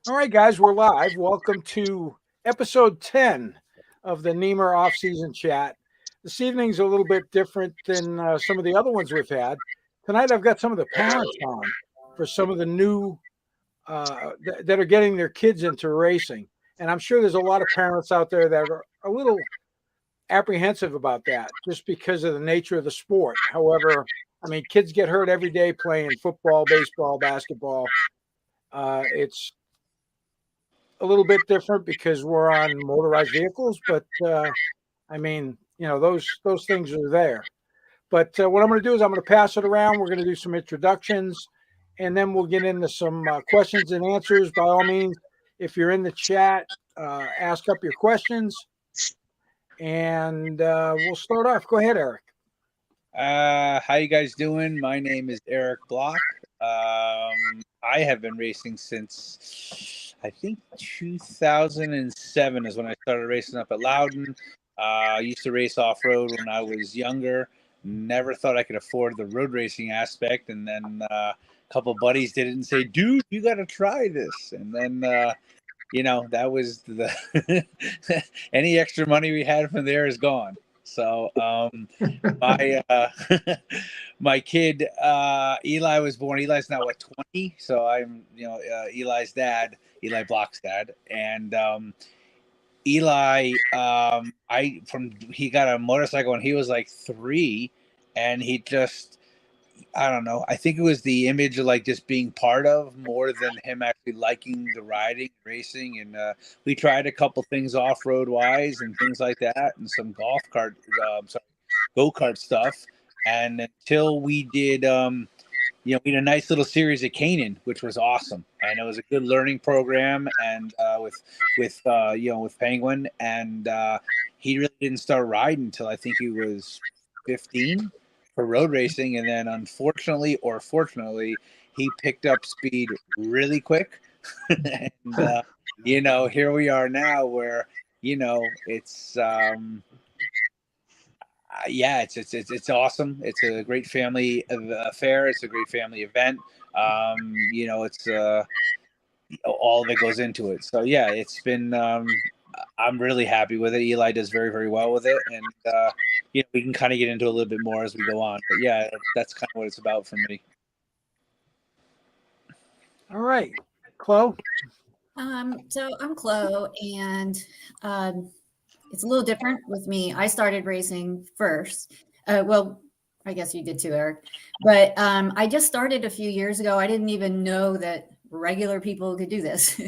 All right, guys, we're live. Welcome to episode 10 of the NEMRR off-season chat. This evening's a little bit different than some of the other ones we've had. Tonight, I've got some of the parents on for some of the new that are getting their kids into racing. And I'm sure there's a lot of parents out there that are a little apprehensive about that just because of the nature of the sport. However, I mean, kids get hurt every day playing football, baseball, basketball. It's a little bit different because we're on motorized vehicles, but I mean, those things are there. But what I'm going to do is I'm going to pass it around. We're going to do some introductions, and then we'll get into some questions and answers. By all means, if you're in the chat, ask up your questions, and we'll start off. Go ahead, Eric. How you guys doing? My name is Eric Block. I have been racing since I think 2007 is when I started racing up at Loudon. I used to race off-road when I was younger. Never thought I could afford the road racing aspect, and then a couple buddies did it and say, "Dude, you got to try this." And then that was the any extra money we had from there is gone. So my my kid Eli was born. Eli's now 20, so I'm Eli's dad, Eli Block's dad, and Eli he got a motorcycle when he was like 3, and he just, I don't know. I think it was the image of like just being part of more than him actually liking the riding, racing. And we tried a couple things off-road wise and things like that, and some go-kart stuff. And until we did, we had a nice little series at Canaan, which was awesome. And it was a good learning program, and with Penguin. And he really didn't start riding until I think he was 15. For road racing, and then unfortunately or fortunately, he picked up speed really quick. And here we are now, where it's it's awesome. It's a great family affair. It's a great family event. It's all of it goes into it. So yeah, it's been. I'm really happy with it. Eli does very, very well with it, and we can kind of get into a little bit more as we go on. But yeah, that's kind of what it's about for me. All right, Chloe. So I'm Chloe, and it's a little different with me. I started racing first. Well, I guess you did too, Eric. But I just started a few years ago. I didn't even know that regular people could do this.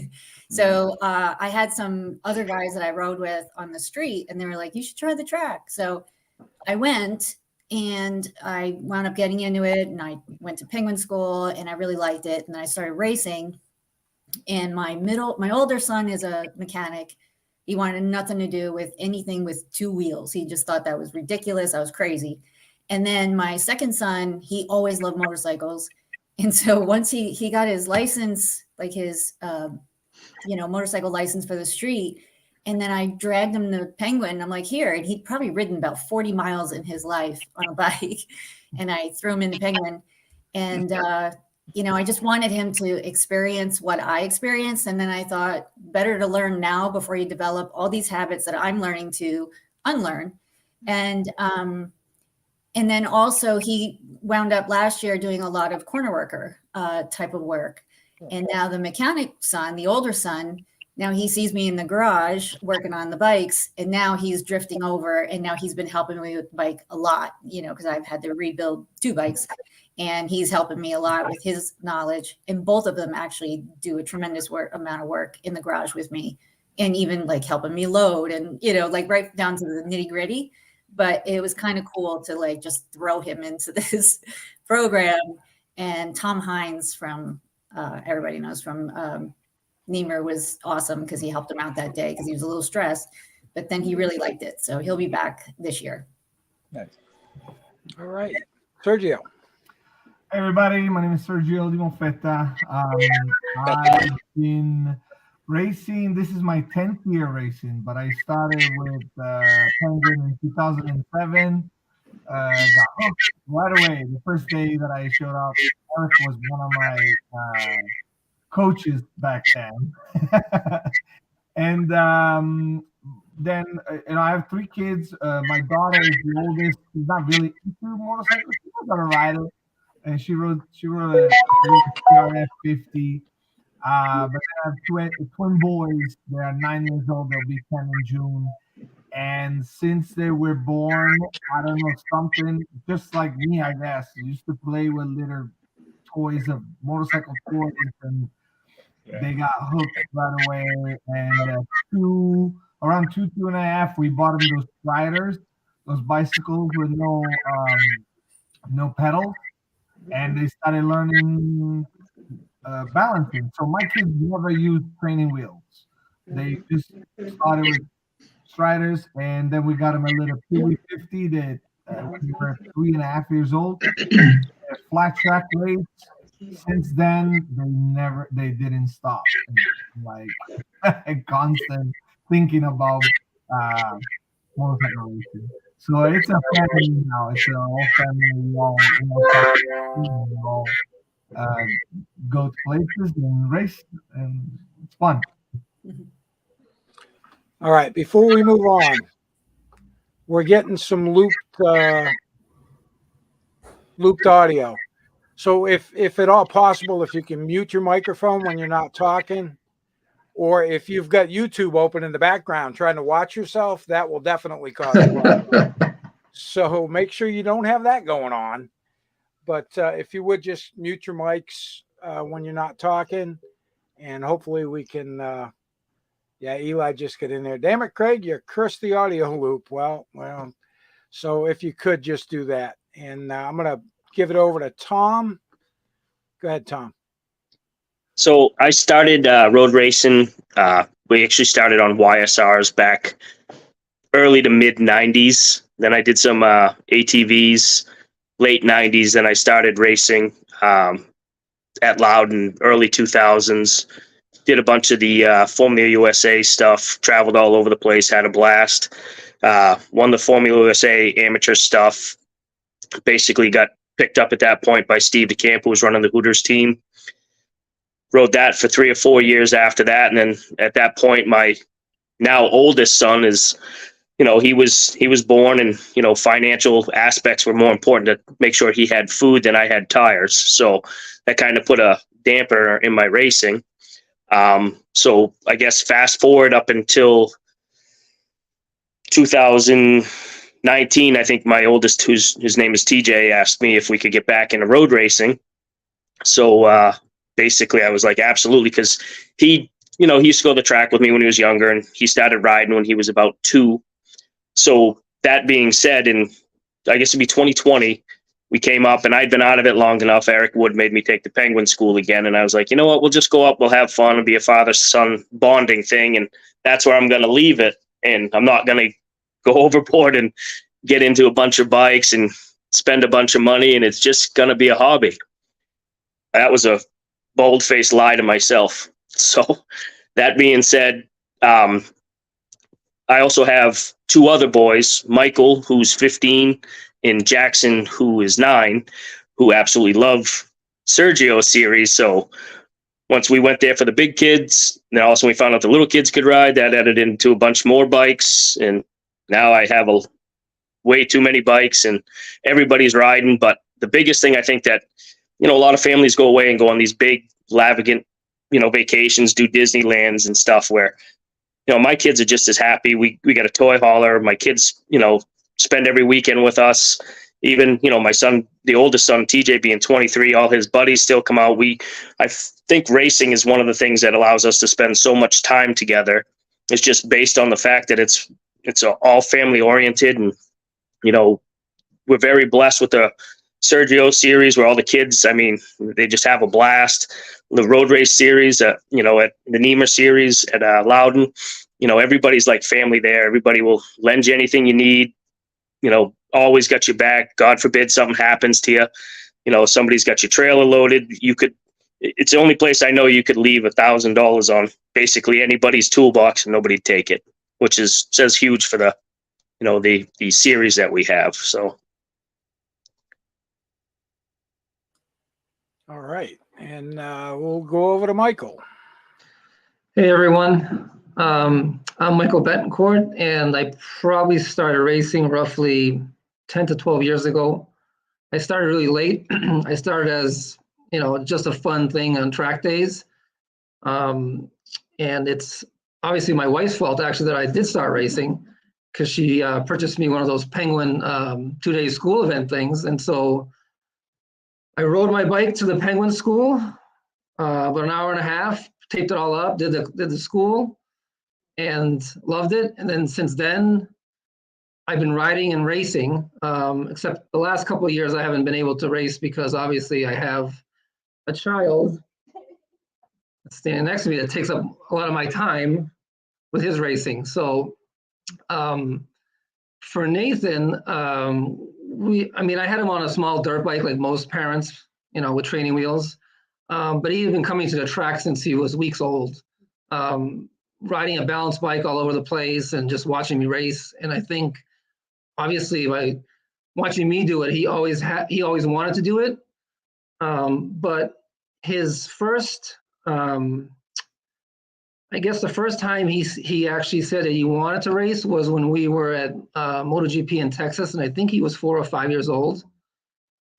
So I had some other guys that I rode with on the street, and they were like, "You should try the track." So I went, and I wound up getting into it, and I went to Penguin School, and I really liked it. And then I started racing, and my older son is a mechanic. He wanted nothing to do with anything with 2 wheels. He just thought that was ridiculous. I was crazy. And then my second son, he always loved motorcycles. And so once he got his license, like his, motorcycle license for the street, and then I dragged him to Penguin. I'm like, here, and he'd probably ridden about 40 miles in his life on a bike. And I threw him in Penguin. And, I just wanted him to experience what I experienced. And then I thought, better to learn now before you develop all these habits that I'm learning to unlearn. And then also he wound up last year doing a lot of corner worker type of work. And now the mechanic son, the older son, now he sees me in the garage working on the bikes, and now he's drifting over, and now he's been helping me with the bike a lot, because I've had to rebuild 2 bikes, and he's helping me a lot with his knowledge. And both of them actually do a tremendous amount of work in the garage with me, and even like helping me load and, like right down to the nitty gritty. But it was kind of cool to like just throw him into this program. And Tom Hines from everybody knows from NEMRR was awesome because he helped him out that day because he was a little stressed, but then he really liked it. So he'll be back this year. Nice. All right. Sergio. Hey everybody, my name is Sergio Di Monfetta. I've been racing. This is my 10th year racing, but I started with Penguin in 2007. Got hooked right away. The first day that I showed up, Eric was one of my coaches back then. And then I have 3 kids. My daughter is the oldest. She's not really into motorcycles. She's not gonna ride it, and she rode a CRF 50. But I have twin boys. They are 9 years old. They'll be 10 in June. And since they were born, I don't know, something just like me, I guess. I used to play with little toys of motorcycle toys, and they got hooked right away. And around 2.5, we bought them those sliders, those bicycles with no pedals, and they started learning balancing. So my kids never used training wheels. They just started with striders, and then we got them a little Peewee 50 that when they were 3.5 years old. Flat track race. Since then, they didn't stop. Like a constant thinking about motorcycle racing. So it's a family now. It's an all family. We all go to places and race, and it's fun. All right. Before we move on, we're getting some looped audio. So if at all possible, if you can mute your microphone when you're not talking, or if you've got YouTube open in the background trying to watch yourself, that will definitely cause a problem. So make sure you don't have that going on. But if you would just mute your mics when you're not talking, and hopefully we can. Eli just get in there. Damn it, Craig, you cursed the audio loop. Well. So if you could just do that, and I'm gonna give it over to Tom. Go ahead, Tom. So I started road racing. We actually started on YSRs back early to mid 90s. Then I did some ATVs late 90s. Then I started racing at Loudon early 2000s. Did a bunch of the Formula USA stuff, traveled all over the place, had a blast. Won the Formula USA amateur stuff. Basically got picked up at that point by Steve DeCamp, who was running the Hooters team. Rode that for 3 or 4 years after that. And then at that point, my now oldest son is, he was born, and, financial aspects were more important to make sure he had food than I had tires. So that kind of put a damper in my racing. So I guess fast forward up until 2019, I think my oldest, his name is TJ, asked me if we could get back into road racing. So basically I was like, absolutely, because he used to go to the track with me when he was younger, and he started riding when he was about 2. So that being said, in I guess it'd be 2020, we came up, and I'd been out of it long enough. Eric Wood made me take the Penguin school again, and I was like, you know what, we'll just go up, we'll have fun, it'll be a father-son bonding thing, and that's where I'm going to leave it. And I'm not going to go overboard and get into a bunch of bikes and spend a bunch of money, and it's just going to be a hobby. That was a bold-faced lie to myself. So that being said, I also have 2 other boys, Michael, who's 15, and Jackson, who is 9, who absolutely love Sergio series. So once we went there for the big kids, then also we found out the little kids could ride. That added into a bunch more bikes, and now I have way too many bikes, and everybody's riding. But the biggest thing, I think, that a lot of families go away and go on these big, lavagant, vacations, do Disneylands and stuff, where my kids are just as happy. We got a toy hauler. My kids, spend every weekend with us. Even, my son, the oldest son, TJ, being 23, all his buddies still come out. I think racing is one of the things that allows us to spend so much time together. It's just based on the fact that it's all family oriented, and, we're very blessed with the Sergio series, where all the kids, they just have a blast. The road race series, at the NEMRR series at Loudon, everybody's like family there. Everybody will lend you anything you need. Always got your back. God forbid something happens to you. Somebody's got your trailer loaded. It's the only place I know you could leave $1,000 on basically anybody's toolbox and nobody'd take it, which says huge for the, the series that we have. So. All right. And we'll go over to Michael. Hey everyone, I'm Michael Betancourt, and I probably started racing roughly 10 to 12 years ago. I started really late. I started as, just a fun thing on track days. And it's obviously my wife's fault actually that I did start racing, because she purchased me one of those Penguin 2-day school event things. And so I rode my bike to the Penguin school, about an hour and a half, taped it all up, did the school, and loved it. And then since then, I've been riding and racing, except the last couple of years I haven't been able to race because obviously I have a child standing next to me that takes up a lot of my time with his racing. So for Nathan, I had him on a small dirt bike like most parents, with training wheels. But he had been coming to the track since he was weeks old, riding a balance bike all over the place and just watching me race. And I think, obviously, by watching me do it, he always wanted to do it. But his first, I guess the first time he actually said that he wanted to race was when we were at MotoGP in Texas, and I think he was 4 or 5 years old.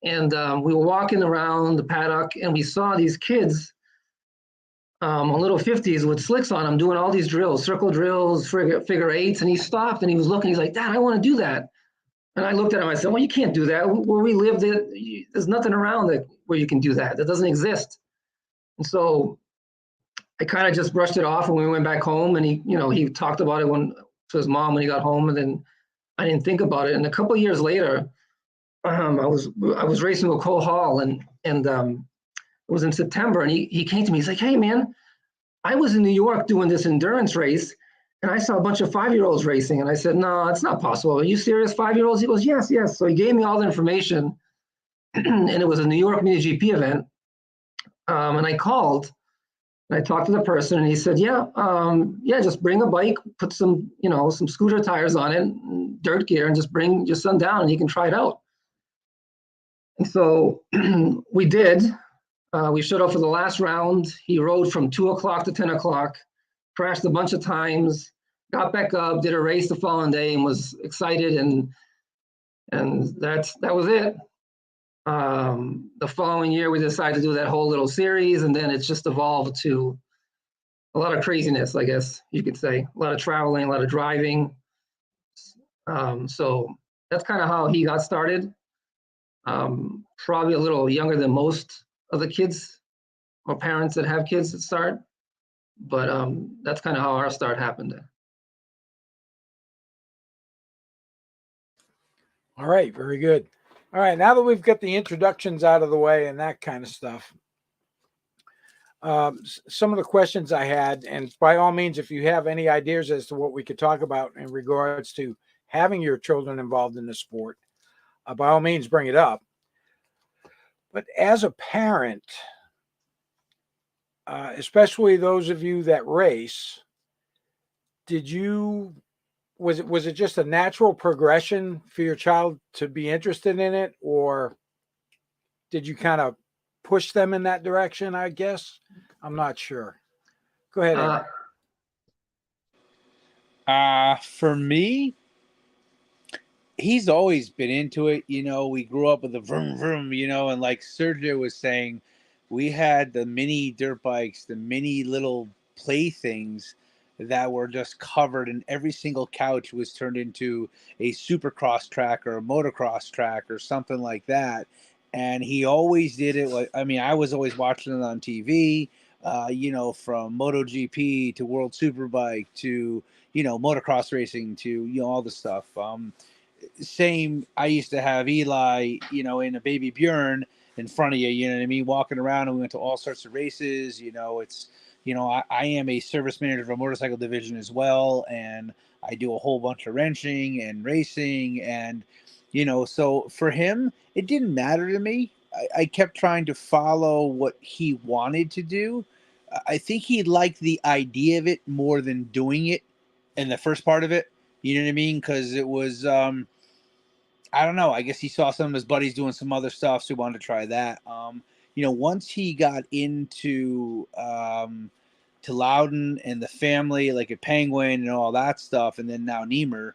And we were walking around the paddock, and we saw these kids on little 50s with slicks on them doing all these drills, circle drills, figure eights, and he stopped and he was looking. He's like, "Dad, I want to do that." And I looked at him. I said, "Well, you can't do that. Where we live, there's nothing around where you can do that. That doesn't exist." And so I kind of just brushed it off, and we went back home. And he talked about it to his mom when he got home, and then I didn't think about it. And a couple of years later, I was racing with Cole Hall, and it was in September, and he came to me. He's like, "Hey man, I was in New York doing this endurance race, and I saw a bunch of 5-year-olds racing." And I said, "No, it's not possible. Are you serious? 5-year-olds?" He goes, "Yes, yes." So he gave me all the information, and it was a New York MotoGP event. And I called, and I talked to the person, and he said, "Yeah, just bring a bike, put some scooter tires on it, dirt gear, and just bring your son down, and he can try it out." And so we did. We showed up for the last round. He rode from 2 o'clock to 10 o'clock, crashed a bunch of times, got back up, did a race the following day, and was excited. And that was it. The following year, we decided to do that whole little series, and then it's just evolved to a lot of craziness, I guess you could say. A lot of traveling, a lot of driving. So that's kind of how he got started. Probably a little younger than most of the kids or parents that have kids that start, but that's kind of how our start happened. All right, very good. All right, now that we've got the introductions out of the way and that kind of stuff, some of the questions I had, and by all means, if you have any ideas as to what we could talk about in regards to having your children involved in the sport, by all means, bring it up. But as a parent, especially those of you that race, was it just a natural progression for your child to be interested in it, or did you kind of push them in that direction? I guess I'm not sure. Go ahead, Eric. For me, he's always been into it. We grew up with the vroom vroom, and like Sergio was saying, we had the mini dirt bikes, the mini little playthings that were just covered, and every single couch was turned into a supercross track or a motocross track or something like that. And he always did it. I was always watching it on TV, from MotoGP to World Superbike to, motocross racing to, all the stuff. Same, I used to have Eli, in a baby Bjorn in front of you, you know what I mean, walking around, and we went to all sorts of races. I am a service manager of a motorcycle division as well, and I do a whole bunch of wrenching and racing, and so for him, it didn't matter to me. I kept trying to follow what he wanted to do. I think he liked the idea of it more than doing it in the first part of it. You know what I mean? Because it was, I don't know. I guess he saw some of his buddies doing some other stuff, so he wanted to try that. once he got into to Loudon and the family, like at Penguin and all that stuff, and then now NEMRR,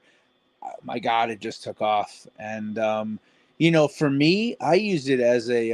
my God, it just took off. And for me, I use it as a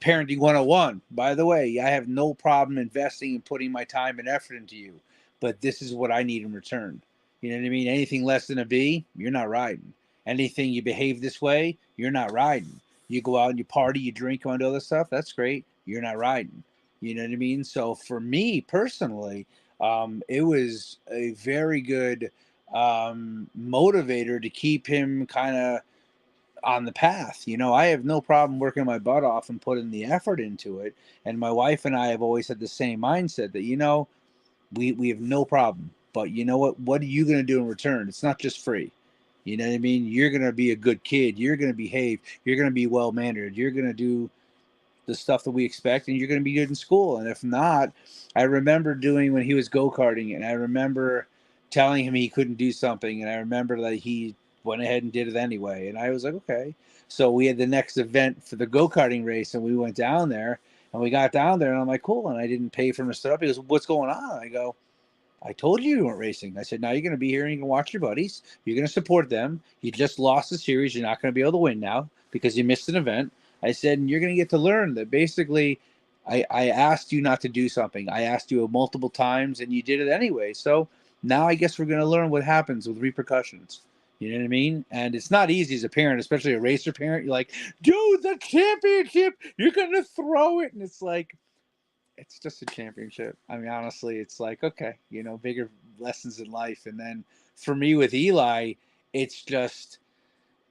parenting 101. By the way, I have no problem investing and putting my time and effort into you, but this is what I need in return. You know what I mean? Anything less than a B, you're not riding. Anything you behave this way, you're not riding. You go out and you party, you drink, and all this stuff, that's great. You're not riding. You know what I mean? So for me personally, it was a very good motivator to keep him kind of on the path. I have no problem working my butt off and putting the effort into it. And my wife and I have always had the same mindset that, we have no problem. But you know what? What are you going to do in return? It's not just free. You know what I mean? You're going to be a good kid. You're going to behave. You're going to be well mannered. You're going to do the stuff that we expect, and you're going to be good in school. And if not, I remember doing when he was go-karting, and I remember telling him he couldn't do something, and I remember that he went ahead and did it anyway. And I was like, okay. So we had the next event for the go-karting race, and we went down there, and we got down there, and I'm like, cool. And I didn't pay for him to start up. He goes, what's going on? I go, I told you weren't racing. I said, now you're going to be here and you can watch your buddies. You're going to support them. You just lost the series. You're not going to be able to win now because you missed an event. I said, and you're going to get to learn that basically I asked you not to do something. I asked you multiple times and you did it anyway. So now I guess we're going to learn what happens with repercussions. You know what I mean? And it's not easy as a parent, especially a racer parent. You're like, dude, the championship, you're going to throw it. And it's like, it's just a championship. I mean, honestly, it's like, okay, bigger lessons in life. And then for me with Eli, it's just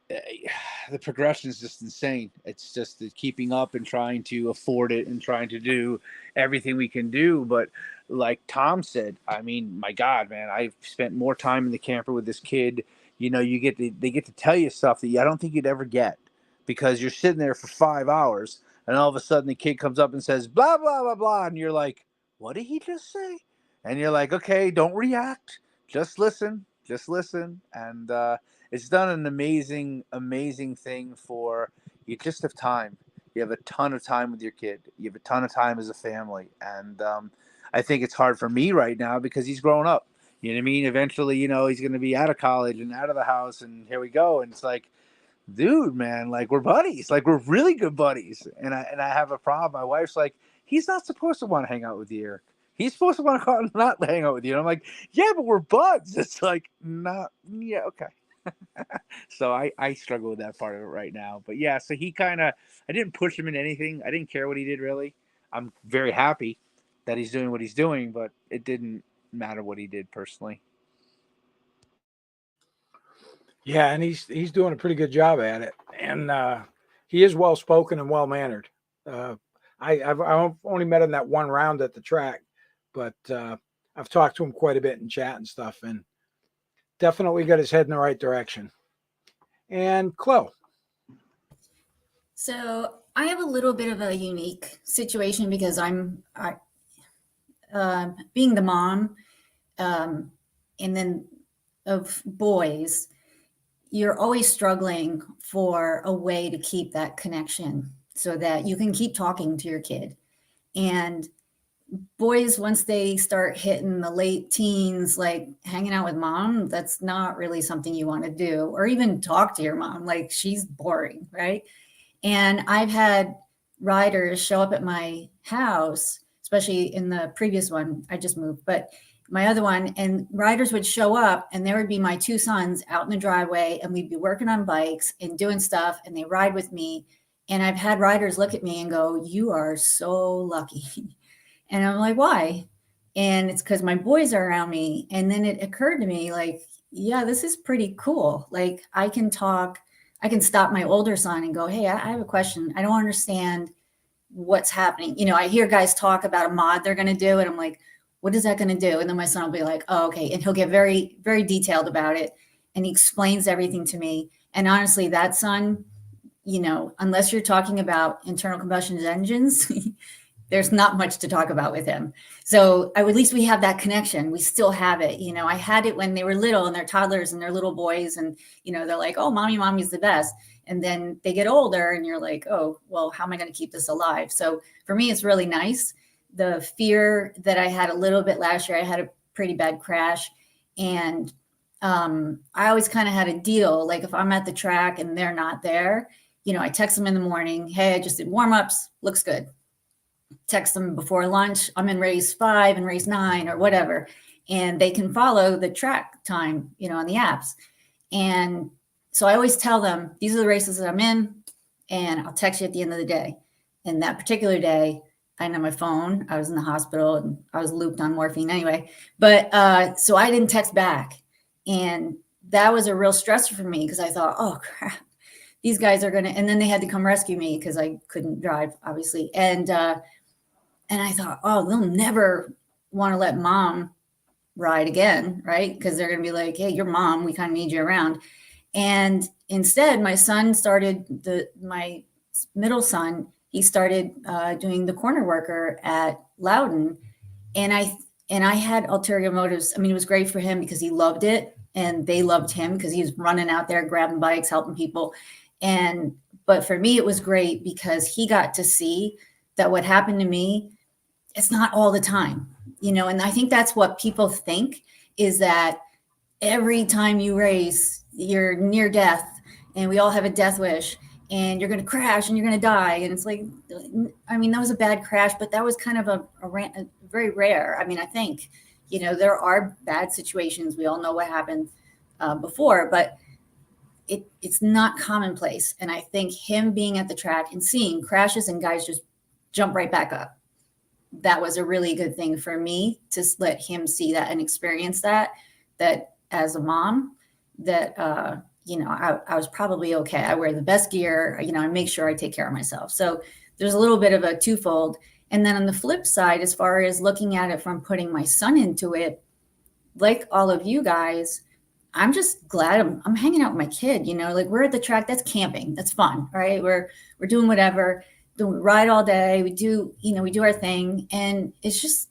the progression is just insane. It's just the keeping up and trying to afford it and trying to do everything we can do. But like Tom said, I mean, my God, man, I've spent more time in the camper with this kid. They get to tell you stuff that I don't think you'd ever get because you're sitting there for 5 hours and all of a sudden the kid comes up and says, blah, blah, blah, blah. And you're like, what did he just say? And you're like, okay, don't react. Just listen. And, it's done an amazing, amazing thing for you. Just have time. You have a ton of time with your kid. You have a ton of time as a family. And I think it's hard for me right now because he's growing up. You know what I mean? Eventually, he's going to be out of college and out of the house and here we go. And it's like, dude, man, like we're buddies. Like we're really good buddies. And I have a problem. My wife's like, he's not supposed to want to hang out with you, Eric. He's supposed to want to not hang out with you. And I'm like, yeah, but we're buds. It's like, yeah, okay. So I struggle with that part of it right now. But yeah, so I didn't push him into anything. I didn't care what he did really. I'm very happy that he's doing what he's doing, but it didn't matter what he did personally. Yeah, and he's doing a pretty good job at it. And he is well spoken and well mannered. I've only met him that one round at the track, but I've talked to him quite a bit in chat and stuff, and definitely got his head in the right direction. And Chloe. So I have a little bit of a unique situation because I'm being the mom, and then of boys, you're always struggling for a way to keep that connection so that you can keep talking to your kid. And boys, once they start hitting the late teens, like hanging out with mom, that's not really something you want to do, or even talk to your mom. Like she's boring, right? And I've had riders show up at my house, especially in the previous one, I just moved, but my other one, and riders would show up and there would be my two sons out in the driveway and we'd be working on bikes and doing stuff and they ride with me. And I've had riders look at me and go, you are so lucky. And I'm like, why? And it's because my boys are around me. And then it occurred to me like, yeah, this is pretty cool. Like I can talk, I can stop my older son and go, hey, I have a question. I don't understand what's happening. I hear guys talk about a mod they're going to do. And I'm like, what is that going to do? And then my son will be like, oh, okay. And he'll get very, very detailed about it. And he explains everything to me. And honestly, that son, unless you're talking about internal combustion engines, there's not much to talk about with him. So at least we have that connection. We still have it. I had it when they were little and they're toddlers and they're little boys. And, they're like, oh, mommy's the best. And then they get older and you're like, oh, well, how am I going to keep this alive? So for me, it's really nice. The fear that I had a little bit last year, I had a pretty bad crash. And I always kind of had a deal. Like if I'm at the track and they're not there, you know, I text them in the morning. Hey, I just did warm-ups. Looks good. Text them before lunch. I'm in race 5 and race 9 or whatever. And they can follow the track time, you know, on the apps. And so I always tell them, these are the races that I'm in, and I'll text you at the end of the day. And that particular day, I didn't have my phone. I was in the hospital and I was looped on morphine anyway. But so I didn't text back. And that was a real stressor for me because I thought, oh, crap, these guys are going to, and then they had to come rescue me because I couldn't drive, obviously. And I thought, oh, they'll never want to let mom ride again, right? Because they're going to be like, hey, you're mom. We kind of need you around. And instead, my son started, my middle son, he started doing the corner worker at Loudon. And I had ulterior motives. I mean, it was great for him because he loved it and they loved him because he was running out there, grabbing bikes, helping people. But for me, it was great because he got to see that what happened to me, it's not all the time, you know? And I think that's what people think is that every time you race, you're near death and we all have a death wish and you're going to crash and you're going to die. And it's like, I mean, that was a bad crash, but that was kind of a very rare. I mean, I think, you know, there are bad situations. We all know what happened before, but it's not commonplace. And I think him being at the track and seeing crashes and guys just jump right back up, that was a really good thing for me to let him see that and experience that as a mom, that, you know, I was probably okay. I wear the best gear, you know, I make sure I take care of myself. So there's a little bit of a twofold. And then on the flip side, as far as looking at it from putting my son into it, like all of you guys, I'm just glad I'm hanging out with my kid, you know, like we're at the track, that's camping. That's fun, right? We're doing whatever, we ride all day. We do our thing. And it's just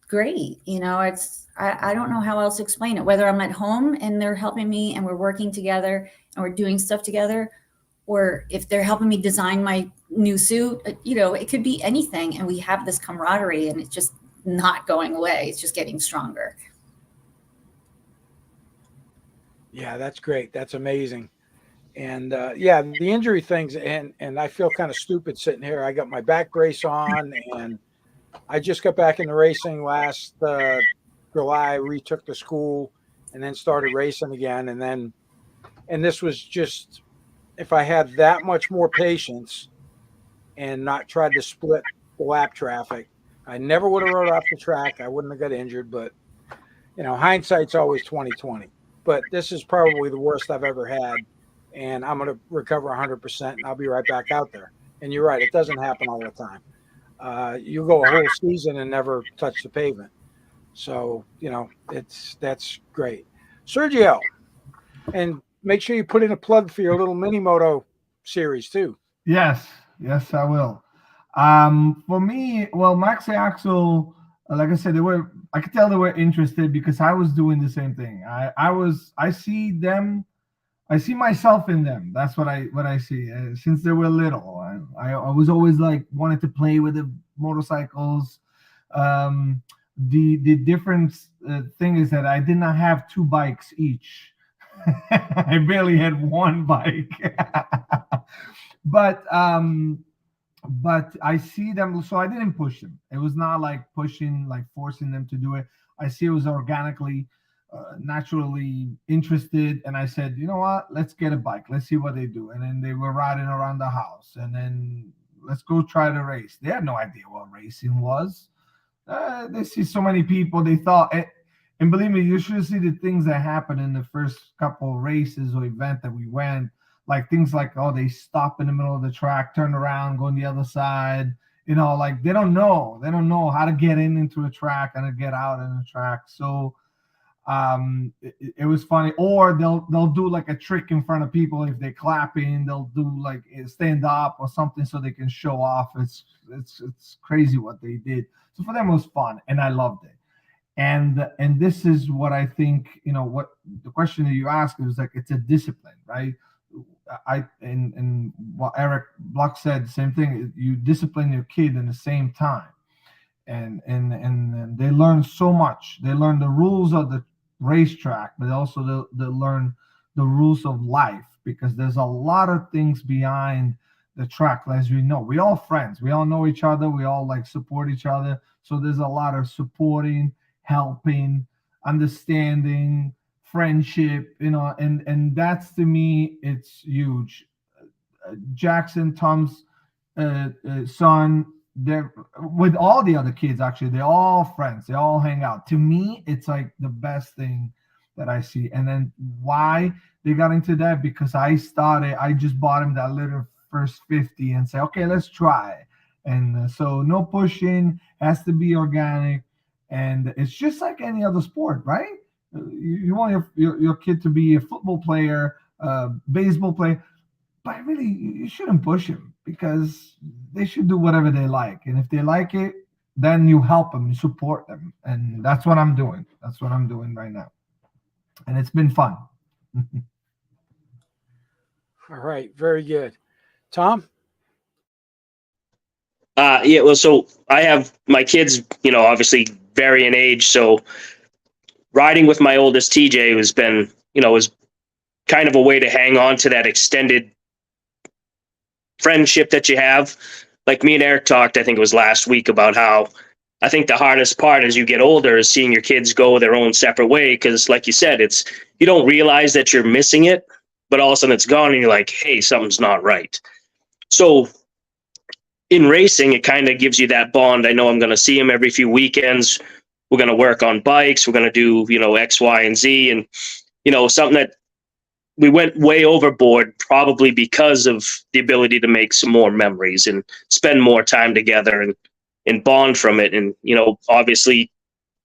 great. You know, I don't know how else to explain it, whether I'm at home and they're helping me and we're working together and we're doing stuff together, or if they're helping me design my new suit, you know, it could be anything. And we have this camaraderie and it's just not going away. It's just getting stronger. Yeah, that's great. That's amazing. And yeah, the injury things, and I feel kind of stupid sitting here. I got my back brace on, and I just got back into racing last July. Retook the school, and then started racing again. And this was just, if I had that much more patience and not tried to split the lap traffic, I never would have rode off the track. I wouldn't have got injured. But you know, hindsight's always 20/20. But this is probably the worst I've ever had. And I'm going to recover 100% and I'll be right back out there. And you're right. It doesn't happen all the time. You go a whole season and never touch the pavement. So, you know, that's great. Sergio, and make sure you put in a plug for your little mini moto series too. Yes, I will. For me, well, Max and Axel, like I said, I could tell they were interested because I was doing the same thing. I see them. I see myself in them. That's what I see. Since they were little, I was always like wanted to play with the motorcycles. The difference thing is that I did not have 2 bikes each. I barely had 1 bike. But I see them, so I didn't push them. It was not like pushing, like forcing them to do it. I see it was organically. Naturally interested, and I said, you know what, let's get a bike, let's see what they do. And then they were riding around the house, and then let's go try to race. They had no idea what racing was. They see so many people, they thought, and believe me, you should see the things that happened in the first couple of races or event that we went, like things like, oh, they stop in the middle of the track, turn around, go on the other side, you know, like they don't know how to get into a track and to get out in the track. So it was funny. Or they'll do like a trick in front of people. If they're clapping, they'll do like stand up or something so they can show off. It's crazy what they did. So for them it was fun, and I loved it. And this is what I think, you know, what the question that you asked was like, it's a discipline, right? and what Eric Block said, same thing. You discipline your kid in the same time, and they learn so much. They learn the rules of the racetrack, but also they learn the rules of life, because there's a lot of things behind the track. As we know, we all friends, we all know each other, we all like support each other. So there's a lot of supporting, helping, understanding, friendship, and that's, to me, it's huge. Jackson, Tom's son, they're with all the other kids, actually, they're all friends, they all hang out. To me, it's like the best thing that I see. And then why they got into that, because I just bought him that little first 50 and say, okay, let's try. And so no pushing, has to be organic, and it's just like any other sport, right? You want your kid to be a football player, baseball player, but really you shouldn't push him, because they should do whatever they like, and if they like it, then you help them, you support them, and that's what I'm doing. That's what I'm doing right now, and it's been fun. All right, very good. Tom? Yeah, well, so I have my kids, obviously vary in age. So riding with my oldest TJ was kind of a way to hang on to that extended friendship that you have. Like me and Eric talked, I think it was last week, about how I think the hardest part as you get older is seeing your kids go their own separate way. Because like you said, you don't realize that you're missing it, but all of a sudden it's gone and you're like, hey, something's not right. So in racing, it kind of gives you that bond. I know I'm going to see him every few weekends. We're going to work on bikes. We're going to do, X, Y, and Z. And, something that we went way overboard, probably because of the ability to make some more memories and spend more time together and bond from it. And, obviously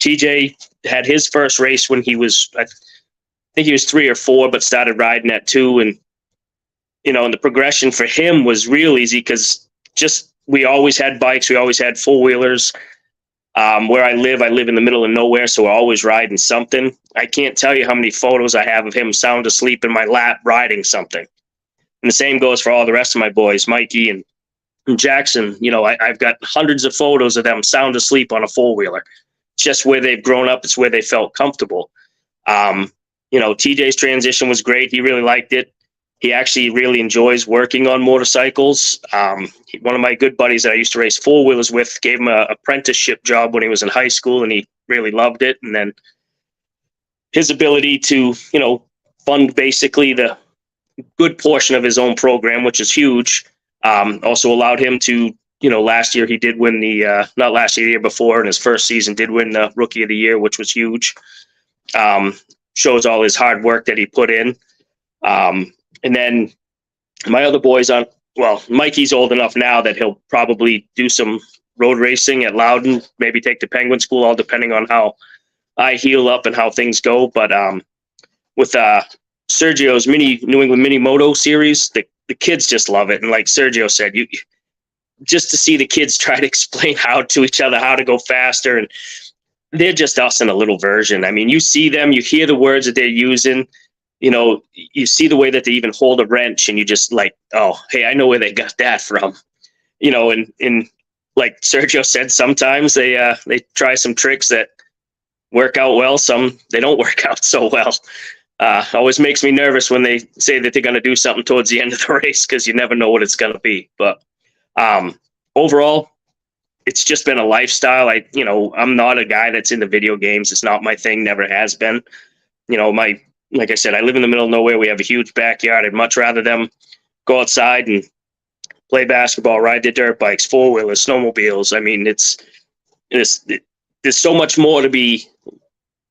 TJ had his first race when he was, I think he was 3 or 4, but started riding at 2. And, and the progression for him was real easy, because we always had bikes. We always had 4-wheelers. Where I live in the middle of nowhere, so we're always riding something. I can't tell you how many photos I have of him sound asleep in my lap riding something. And the same goes for all the rest of my boys, Mikey and Jackson. I've got hundreds of photos of them sound asleep on a 4-wheeler. It's just where they've grown up. It's where they felt comfortable. TJ's transition was great. He really liked it. He actually really enjoys working on motorcycles. One of my good buddies that I used to race 4-wheelers with gave him an apprenticeship job when he was in high school, and he really loved it. And then his ability to, fund basically the good portion of his own program, which is huge, also allowed him to, last year he did win not last year, the year before, in his first season did win the Rookie of the Year, which was huge. Shows all his hard work that he put in. And then my other boys Mikey's old enough now that he'll probably do some road racing at Loudon, maybe take the Penguin School, all depending on how I heal up and how things go. But with Sergio's New England Mini Moto series, the kids just love it. And like Sergio said, just to see the kids try to explain to each other how to go faster, and they're just us in a little version. I mean, you see them, you hear the words that they're using. You see the way that they even hold a wrench, and you just like, oh, hey, I know where they got that from. And like Sergio said, sometimes they try some tricks that work out well. Some they don't work out so well. Always makes me nervous when they say that they're going to do something towards the end of the race, because you never know what it's going to be. But overall, it's just been a lifestyle. I'm not a guy that's into video games. It's not my thing. Never has been. Like I said, I live in the middle of nowhere. We have a huge backyard. I'd much rather them go outside and play basketball, ride their dirt bikes, 4-wheelers, snowmobiles. I mean, there's so much more to be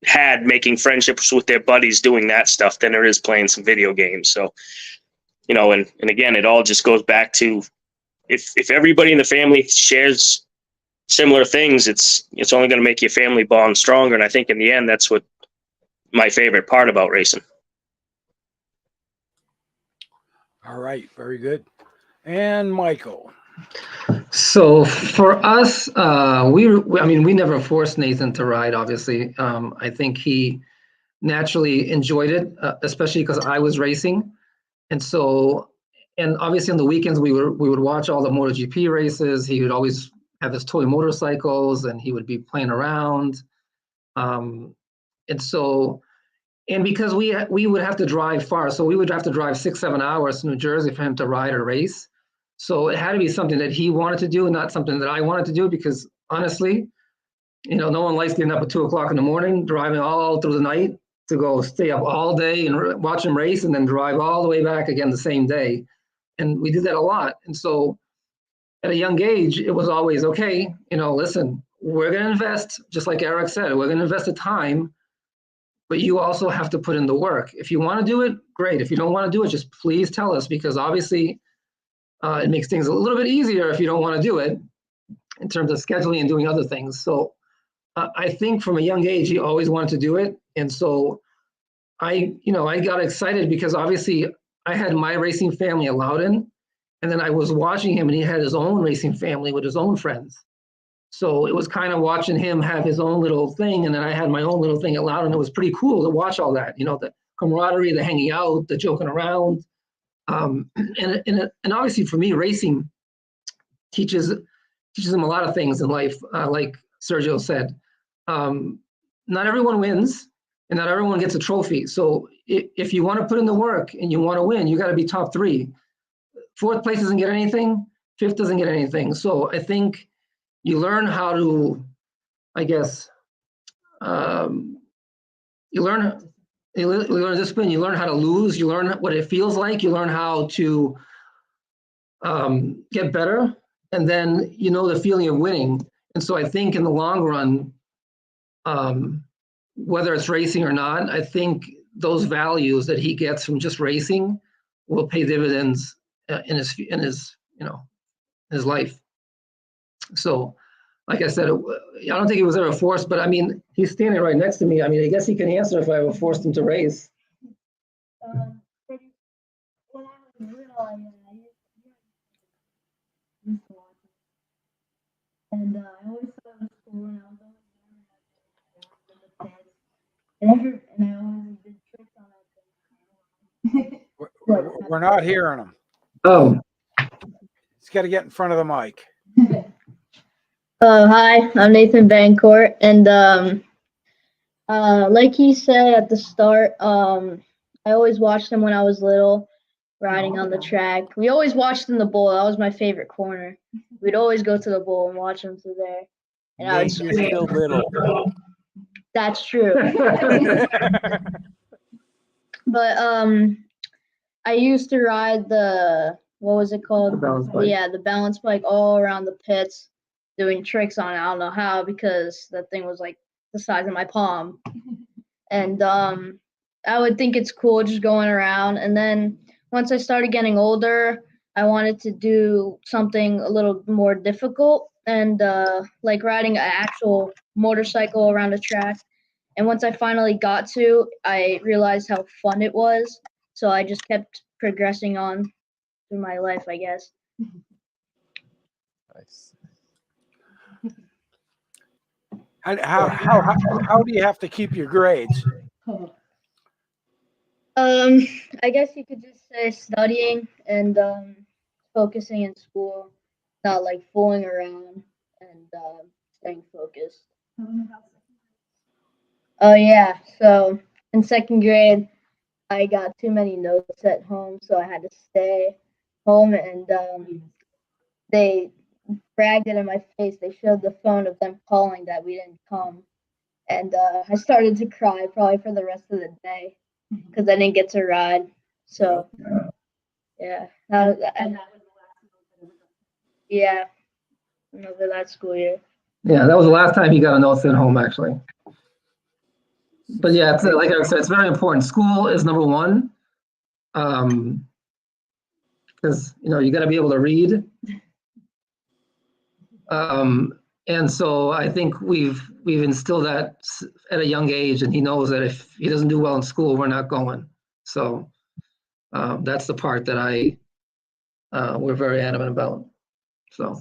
had making friendships with their buddies doing that stuff than there is playing some video games. So, and again, it all just goes back to if everybody in the family shares similar things, it's only going to make your family bond stronger. And I think in the end, that's what my favorite part about racing. All right, very good. And Michael. So for us, we never forced Nathan to ride, obviously. I think he naturally enjoyed it, especially because I was racing. And so, and obviously on the weekends we would watch all the MotoGP races. He would always have his toy motorcycles, and he would be playing around. And so, and because we would have to drive far, so we would have to drive 6-7 hours to New Jersey for him to ride or race. So it had to be something that he wanted to do, and not something that I wanted to do, because honestly, no one likes getting up at 2 o'clock in the morning, driving all through the night to go stay up all day and watch him race, and then drive all the way back again the same day. And we did that a lot. And so at a young age, it was always, okay, listen, we're going to invest, just like Eric said, we're going to invest the time, but you also have to put in the work. If you want to do it, great. If you don't want to do it, just please tell us, because obviously it makes things a little bit easier if you don't want to do it in terms of scheduling and doing other things. So I think from a young age, he always wanted to do it. And so I got excited because obviously I had my racing family at Loudon, and then I was watching him, and he had his own racing family with his own friends. So it was kind of watching him have his own little thing, and then I had my own little thing at Loudon. It was pretty cool to watch all that, the camaraderie, the hanging out, the joking around. And obviously for me, racing teaches them a lot of things in life, like Sergio said. Not everyone wins, and not everyone gets a trophy. So if you want to put in the work and you want to win, you got to be top 3. 4th place doesn't get anything. 5th doesn't get anything. So I think you learn how to, I guess, you learn discipline. You learn how to lose. You learn what it feels like. You learn how to get better, and then the feeling of winning. And so I think in the long run, whether it's racing or not, I think those values that he gets from just racing will pay dividends in his life. So, like I said, I don't think he was ever forced, but I mean, he's standing right next to me. I mean, I guess he can answer if I ever forced him to race. When I was little, I used to watch it. And I always thought it was cool, and I was always and I always did tricks on that thing. We're not hearing him. Oh, He's got to get in front of the mic. Hi, I'm Nathan Bancourt, and like he said at the start, I always watched him when I was little, riding on the track. We always watched in the bowl. That was my favorite corner. We'd always go to the bowl and watch him through there. And I would You're still little. That's true. But I used to ride what was it called? The balance bike. Yeah, the balance bike all around the pits, doing tricks on it. I don't know how, because that thing was like the size of my palm. And I would think it's cool just going around. And then once I started getting older, I wanted to do something a little more difficult, and like riding an actual motorcycle around a track. And once I finally got to, I realized how fun it was. So I just kept progressing on through my life, I guess. Nice. How do you have to keep your grades? I guess you could just say studying and focusing in school, not like fooling around, and staying focused. Oh yeah, so in 2nd grade, I got too many notes at home, so I had to stay home, and they bragged it in my face. They showed the phone of them calling that we didn't come, and I started to cry probably for the rest of the day because I didn't get to ride. So yeah, yeah, over that school year. yeah, that was the last time he got a note sent home, actually. But yeah, it's, like I said, it's very important. School is number 1, because you got to be able to read. And so I think we've instilled that at a young age, and he knows that if he doesn't do well in school, we're not going. So that's the part that we're very adamant about. So.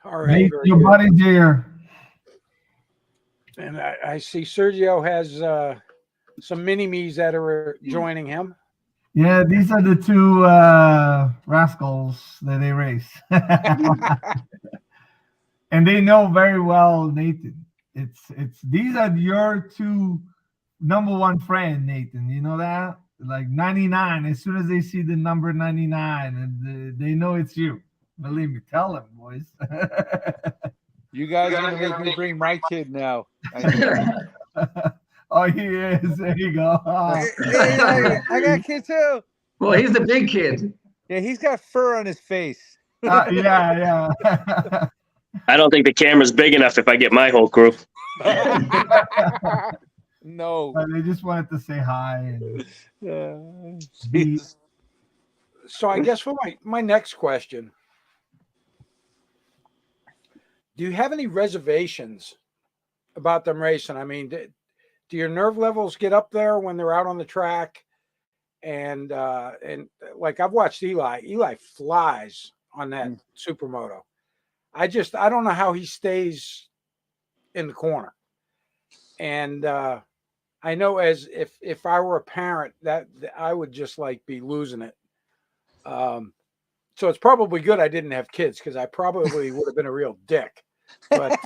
All right. Your buddy there. And I see Sergio has some mini-me's that are joining him. Yeah, these are the two rascals that they race. And they know very well, Nathan. It's these are your two number one friend, Nathan. You know that? Like 99. As soon as they see the number 99, and they know it's you. Believe me, tell them, boys. You guys are gonna make me bring my kid now. I think. Oh, he is. There you go. Hey, I got a kid too. Well, he's the big kid. Yeah, he's got fur on his face. Yeah. I don't think the camera's big enough if I get my whole crew. No. But they just wanted to say hi. Jeez. So I guess for my next question, do you have any reservations about them racing? I mean, do your nerve levels get up there when they're out on the track? And like I've watched Eli. Eli flies on that supermoto. I don't know how he stays in the corner. And I know as if I were a parent, that I would just like be losing it. So it's probably good I didn't have kids, because I probably would have been a real dick. But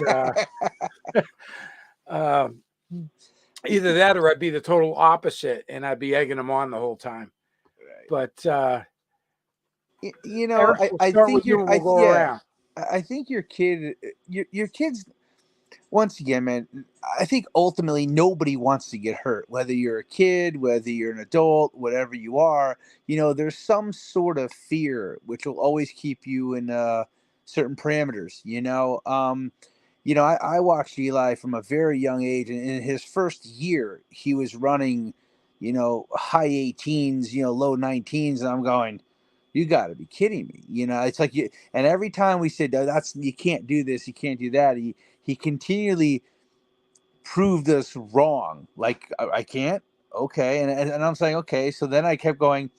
either that or I'd be the total opposite, and I'd be egging them on the whole time. But you know, Eric, I start think with you you're. and we'll go around. I think your kids. Once again, man, I think ultimately nobody wants to get hurt. Whether you're a kid, whether you're an adult, whatever you are, you know, there's some sort of fear which will always keep you in certain parameters. I watched Eli from a very young age, and in his first year, he was running, high 18s, low 19s, and I'm going, you got to be kidding me. It's like you. And every time we said, "Oh, that's you can't do this, you can't do that," he continually proved us wrong. Like I can't. Okay, and I'm saying okay. So then I kept going.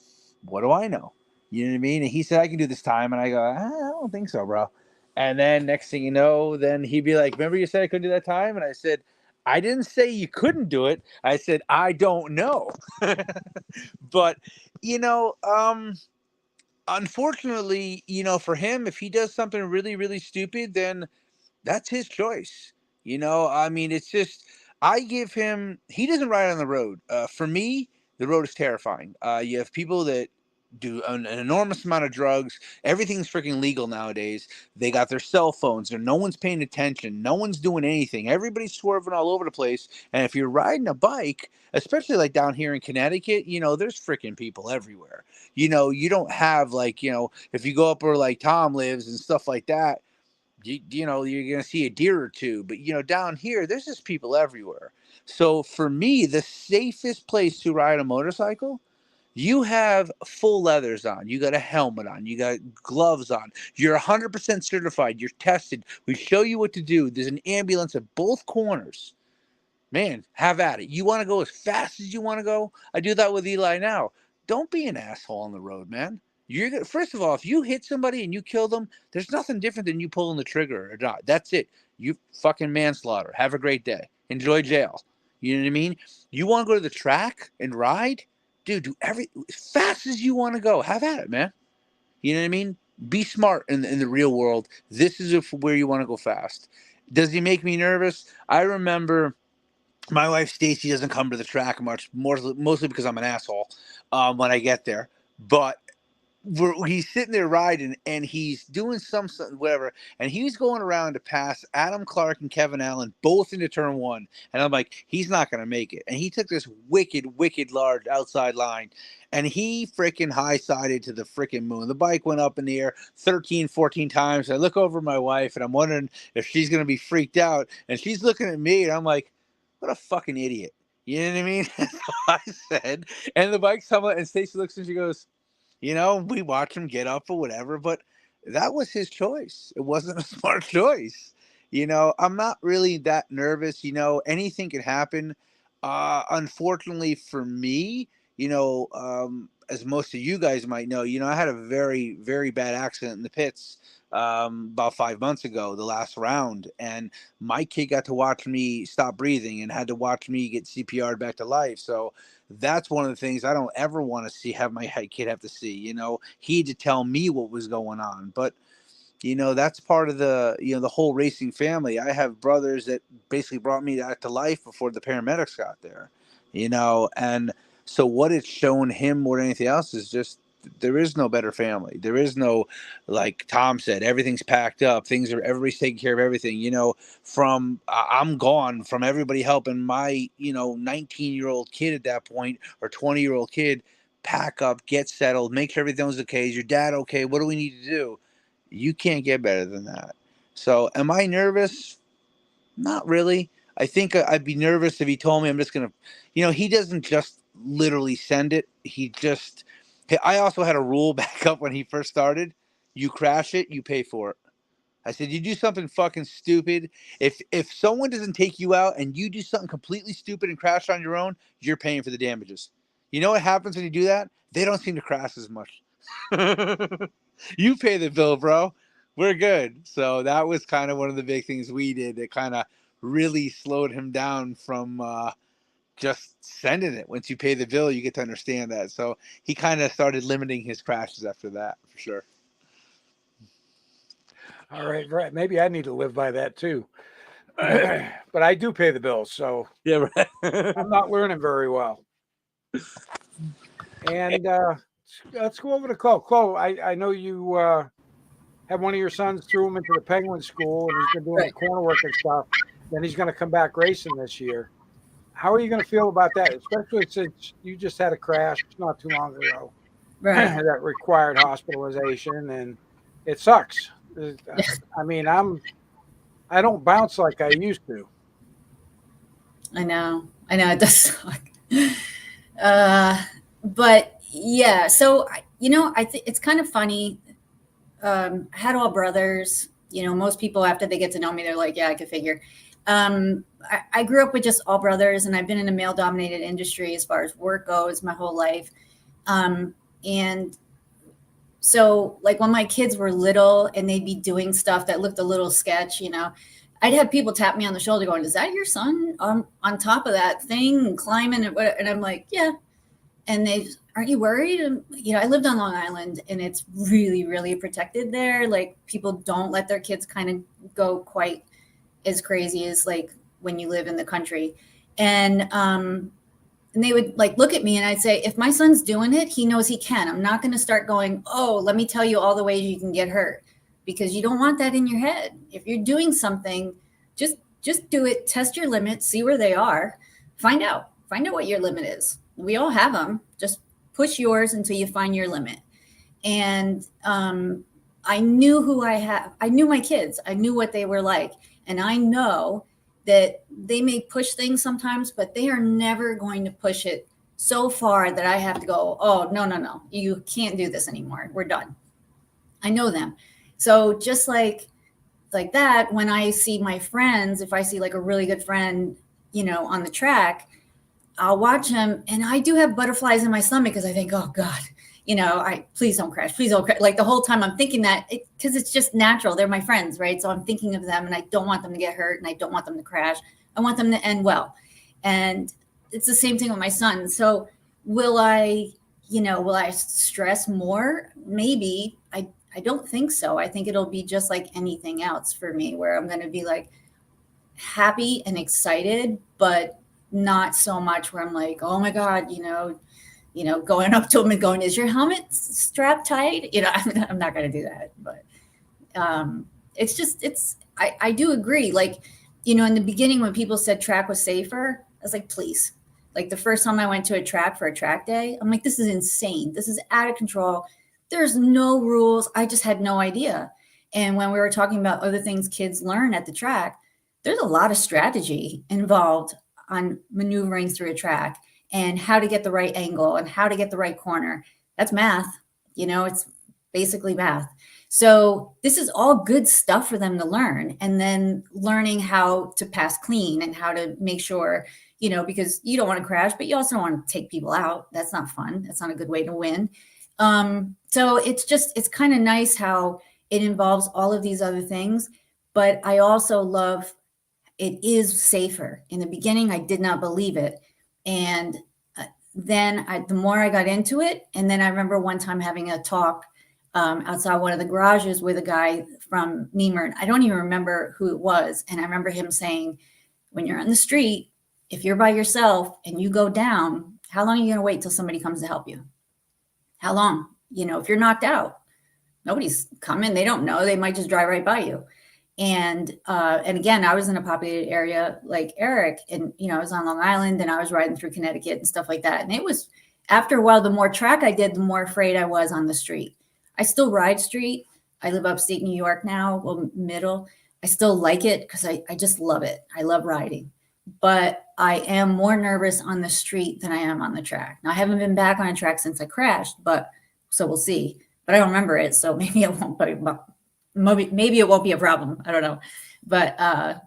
What do I know? You know what I mean? And he said I can do this time, and I go, I don't think so, bro. And then next thing you know, then he'd be like, "Remember you said I couldn't do that time?" And I said, "I didn't say you couldn't do it. I said I don't know." But you know, unfortunately, for him, if he does something really, really stupid, then that's his choice. I mean, it's just, I give him, he doesn't ride on the road. For me, the road is terrifying. You have people that do an enormous amount of drugs. Everything's freaking legal nowadays. They got their cell phones, and no one's paying attention. No one's doing anything. Everybody's swerving all over the place. And if you're riding a bike, especially like down here in Connecticut, there's freaking people everywhere. You don't have like, if you go up where like Tom lives and stuff like that, you're going to see a deer or two, but down here there's just people everywhere. So for me, the safest place to ride a motorcycle, you have full leathers on, you got a helmet on, you got gloves on, you're 100% certified, you're tested, we show you what to do, there's an ambulance at both corners. Man, have at it. You want to go as fast as you want to go? I do that with Eli now. Don't be an asshole on the road, man. First of all, if you hit somebody and you kill them, there's nothing different than you pulling the trigger or not. That's it. You fucking manslaughter. Have a great day. Enjoy jail. You know what I mean? You want to go to the track and ride? Dude, do as fast as you want to go. Have at it, man. You know what I mean? Be smart in the real world. This is where you want to go fast. Does he make me nervous? I remember my wife Stacy doesn't come to the track much, mostly because I'm an asshole when I get there. But he's sitting there riding, and he's doing something, whatever, and he's going around to pass Adam Clark and Kevin Allen both into turn one, and I'm like, he's not going to make it. And he took this wicked large outside line, and he freaking high-sided to the freaking moon. The bike went up in the air 13, 14 times. I look over at my wife, and I'm wondering if she's going to be freaked out, and she's looking at me, and I'm like, what a fucking idiot. You know what I mean? That's what I said. And the bike's coming, and Stacy looks and she goes, we watch him get up or whatever, but that was his choice. It wasn't a smart choice. I'm not really that nervous. Anything can happen. Unfortunately for me, as most of you guys might know, I had a very, very bad accident in the pits about 5 months ago, the last round. And my kid got to watch me stop breathing and had to watch me get CPR'd back to life. So that's one of the things I don't ever want to see, have my kid have to see. He had to tell me what was going on. But that's part of the whole racing family. I have brothers that basically brought me back to life before the paramedics got there, and so what it's shown him more than anything else is just there is no better family. There is no, like Tom said, everything's packed up. Everybody's taking care of everything, from I'm gone from everybody helping my, 19-year-old kid at that point or 20-year-old kid pack up, get settled, make sure everything's okay. Is your dad okay? What do we need to do? You can't get better than that. So am I nervous? Not really. I think I'd be nervous if he told me I'm just going to, he doesn't just literally send it. I also had a rule back up when he first started. You crash it, you pay for it. I said, you do something fucking stupid. If someone doesn't take you out and you do something completely stupid and crash on your own, you're paying for the damages. You know what happens when you do that? They don't seem to crash as much. You pay the bill, bro. We're good. So that was kind of one of the big things we did that kind of really slowed him down from just sending it. Once you pay the bill, you get to understand that. So he kind of started limiting his crashes after that, for sure. All right. Maybe I need to live by that too. But I do pay the bills, so yeah, right. I'm not learning very well. And let's go over to Chloe. Chloe, I know you have one of your sons threw him into the Penguin School, and he's been doing the corner work and stuff. Then he's going to come back racing this year. How are you going to feel about that, especially since you just had a crash not too long ago that required hospitalization, and it sucks. I mean, I don't bounce like I used to. I know it does suck. But yeah, so I think it's kind of funny. I had all brothers. Most people after they get to know me, they're like, yeah, I could figure. I grew up with just all brothers, and I've been in a male-dominated industry as far as work goes my whole life. And so, like, when my kids were little and they'd be doing stuff that looked a little sketch, I'd have people tap me on the shoulder going, is that your son on top of that thing and climbing? And I'm like, yeah. And aren't you worried? And, I lived on Long Island, and it's really, really protected there. Like, people don't let their kids kind of go quite as crazy as like when you live in the country. And they would like look at me, and I'd say, if my son's doing it, he knows he can. I'm not going to start going, oh, let me tell you all the ways you can get hurt, because you don't want that in your head. If you're doing something, just do it, test your limits, see where they are, find out what your limit is. We all have them. Just push yours until you find your limit. And I knew I knew my kids. I knew what they were like. And I know that they may push things sometimes, but they are never going to push it so far that I have to go, oh, no, you can't do this anymore. We're done. I know them. So just like that, when I see my friends, if I see like a really good friend, on the track, I'll watch him, and I do have butterflies in my stomach because I think, oh God, please don't crash. Please don't crash. Like the whole time I'm thinking that, because it's just natural. They're my friends, right? So I'm thinking of them, and I don't want them to get hurt, and I don't want them to crash. I want them to end well. And it's the same thing with my son. So will I stress more? Maybe. I don't think so. I think it'll be just like anything else for me, where I'm going to be like happy and excited, but not so much where I'm like, oh my God, going up to him and going, is your helmet strapped tight? I'm not going to do that, but I do agree. Like, in the beginning when people said track was safer, I was like, please. Like the first time I went to a track for a track day, I'm like, this is insane. This is out of control. There's no rules. I just had no idea. And when we were talking about other things kids learn at the track, there's a lot of strategy involved on maneuvering through a track and how to get the right angle and how to get the right corner. That's math. It's basically math. So this is all good stuff for them to learn. And then learning how to pass clean and how to make sure, because you don't want to crash, but you also don't want to take people out. That's not fun. That's not a good way to win. So it's kind of nice how it involves all of these other things, but I also love it is safer. In the beginning, I did not believe it. And then the more I got into it, and then I remember one time having a talk outside one of the garages with a guy from NEMRR. I don't even remember who it was. And I remember him saying, when you're on the street, if you're by yourself and you go down, how long are you going to wait till somebody comes to help you? How long? If you're knocked out, nobody's coming. They don't know. They might just drive right by you. And again, I was in a populated area like Eric, and I was on Long Island, and I was riding through Connecticut and stuff like that. And it was, after a while, the more track I did, the more afraid I was on the street. I still ride street. I live upstate New York now, well, middle. I still like it because I just love it. I love riding. But I am more nervous on the street than I am on the track. Now, I haven't been back on a track since I crashed, so we'll see. But I don't remember it, so maybe it won't be, maybe it won't be a problem. I don't know. But, I'm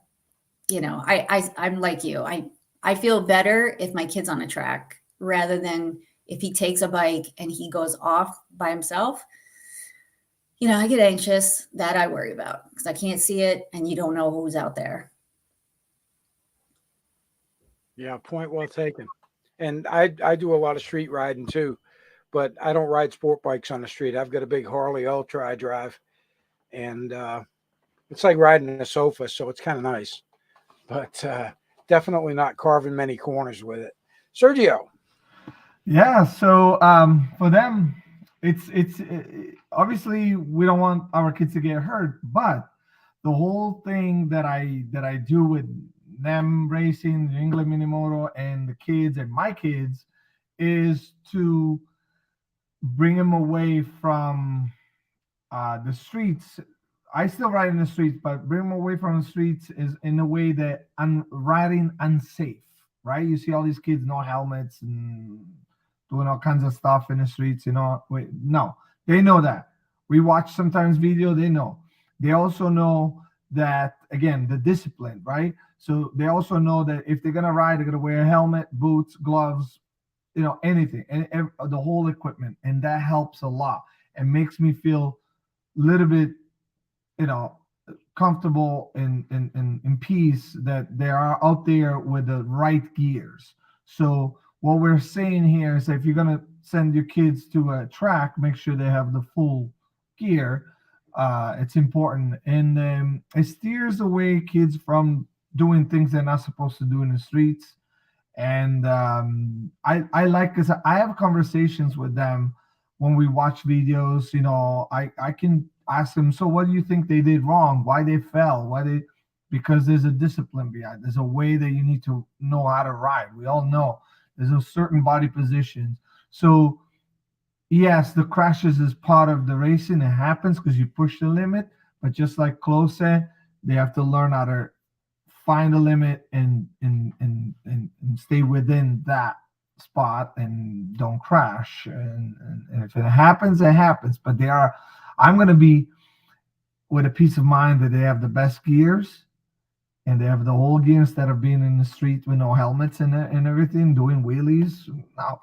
like you. I feel better if my kid's on a track rather than if he takes a bike and he goes off by himself. I get anxious. That I worry about because I can't see it and you don't know who's out there. Yeah, point well taken. And I do a lot of street riding too, but I don't ride sport bikes on the street. I've got a big Harley Ultra I drive, and it's like riding a sofa, so it's kind of nice, but definitely not carving many corners with it. Sergio. Yeah, so for them, it's obviously we don't want our kids to get hurt, but the whole thing that I do with them racing, New England Mini Moto, and the kids and my kids is to bring them away from the streets. I still ride in the streets, but bring them away from the streets is in a way that I'm riding unsafe, right? You see all these kids, no helmets and doing all kinds of stuff in the streets, Wait, no, they know that. We watch sometimes video, they know. They also know that, again, the discipline, right? So they also know that if they're going to ride, they're going to wear a helmet, boots, gloves, anything, and the whole equipment. And that helps a lot and makes me feel a little bit, comfortable and in peace that they are out there with the right gears. So what we're saying here is that if you're going to send your kids to a track, make sure they have the full gear. It's important. And it steers away kids from doing things they're not supposed to do in the streets. And I like, because I have conversations with them when we watch videos. I can ask them, so what do you think they did wrong? Why they fell? Because there's a discipline behind. There's a way that you need to know how to ride. We all know there's a certain body position. So yes, the crashes is part of the racing. It happens because you push the limit, but just like Chloe said, they have to learn how to find a limit and stay within that spot and don't crash. And if it happens, it happens. But I'm going to be with a peace of mind that they have the best gears and they have the whole gear instead of being in the street with no helmets and everything, doing wheelies. No,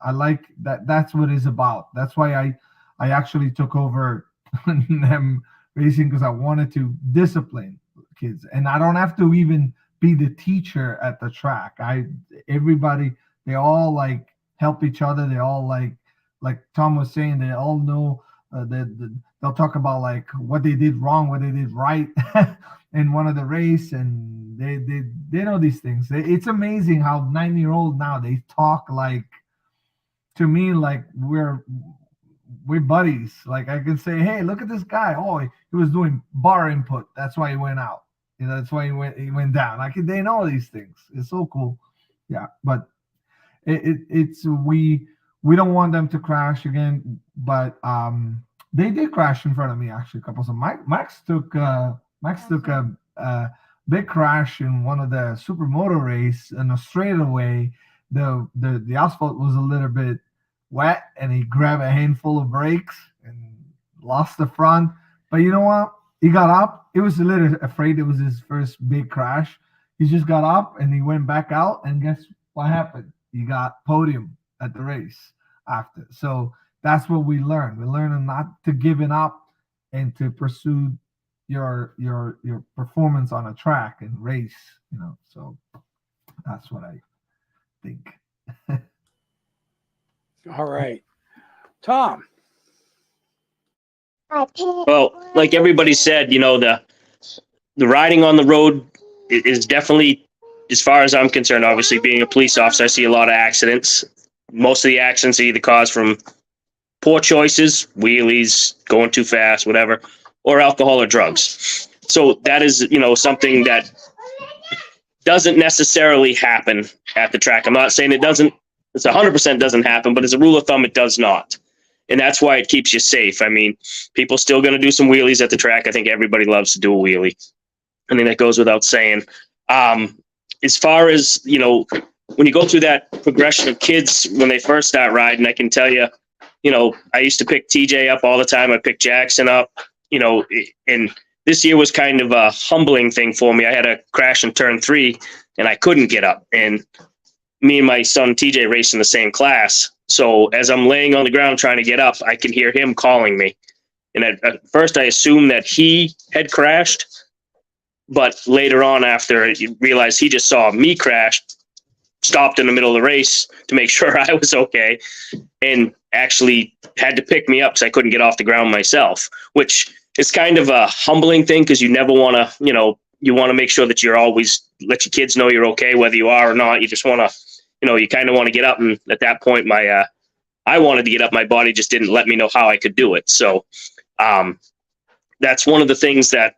I like that. That's what it's about. That's why I actually took over them racing, because I wanted to discipline kids, and I don't have to even be the teacher at the track. Everybody, they all like help each other. They all like Tom was saying, they all know they'll talk about like what they did wrong, what they did right in one of the race, and they know these things. It's amazing how 9-year-old now, they talk like, to me, like we're buddies. Like I can say, hey, look at this guy. Oh, he was doing bar input. That's why he went out. That's why he went down. Like they know these things. It's so cool. Yeah, but it's we don't want them to crash again. But they did crash in front of me actually a couple of times. Max took a big crash in one of the supermoto race in a straightaway. The asphalt was a little bit wet, and he grabbed a handful of brakes and lost the front. But you know what? He got up. He was a little afraid it was his first big crash. he just got up and he went back out, and guess what happened? He got podium at the race after. So that's what we learned. We learned not to give it up and to pursue your performance on a track and race, so that's what I think. All right. Tom. Well, like everybody said, the riding on the road is definitely, as far as I'm concerned, obviously being a police officer, I see a lot of accidents. Most of the accidents are either caused from poor choices, wheelies, going too fast, whatever, or alcohol or drugs. So that is, something that doesn't necessarily happen at the track. I'm not saying it doesn't, it's 100% doesn't happen, but as a rule of thumb, it does not. And that's why it keeps you safe. I mean, people still going to do some wheelies at the track. I think everybody loves to do a wheelie. I think that goes without saying. As far as, when you go through that progression of kids when they first start riding, I can tell you, I used to pick TJ up all the time. I picked Jackson up, and this year was kind of a humbling thing for me. I had a crash in turn 3 and I couldn't get up. And me and my son TJ raced in the same class. So as I'm laying on the ground trying to get up, I can hear him calling me. And at first I assumed that he had crashed, but later on, after I realized he just saw me crash, stopped in the middle of the race to make sure I was okay, and actually had to pick me up because I couldn't get off the ground myself, which is kind of a humbling thing because you never want to, you want to make sure that you're always let your kids know you're okay, whether you are or not. You just want to, you kind of want to get up. And at that point, I wanted to get up. My body just didn't let me know how I could do it. So that's one of the things that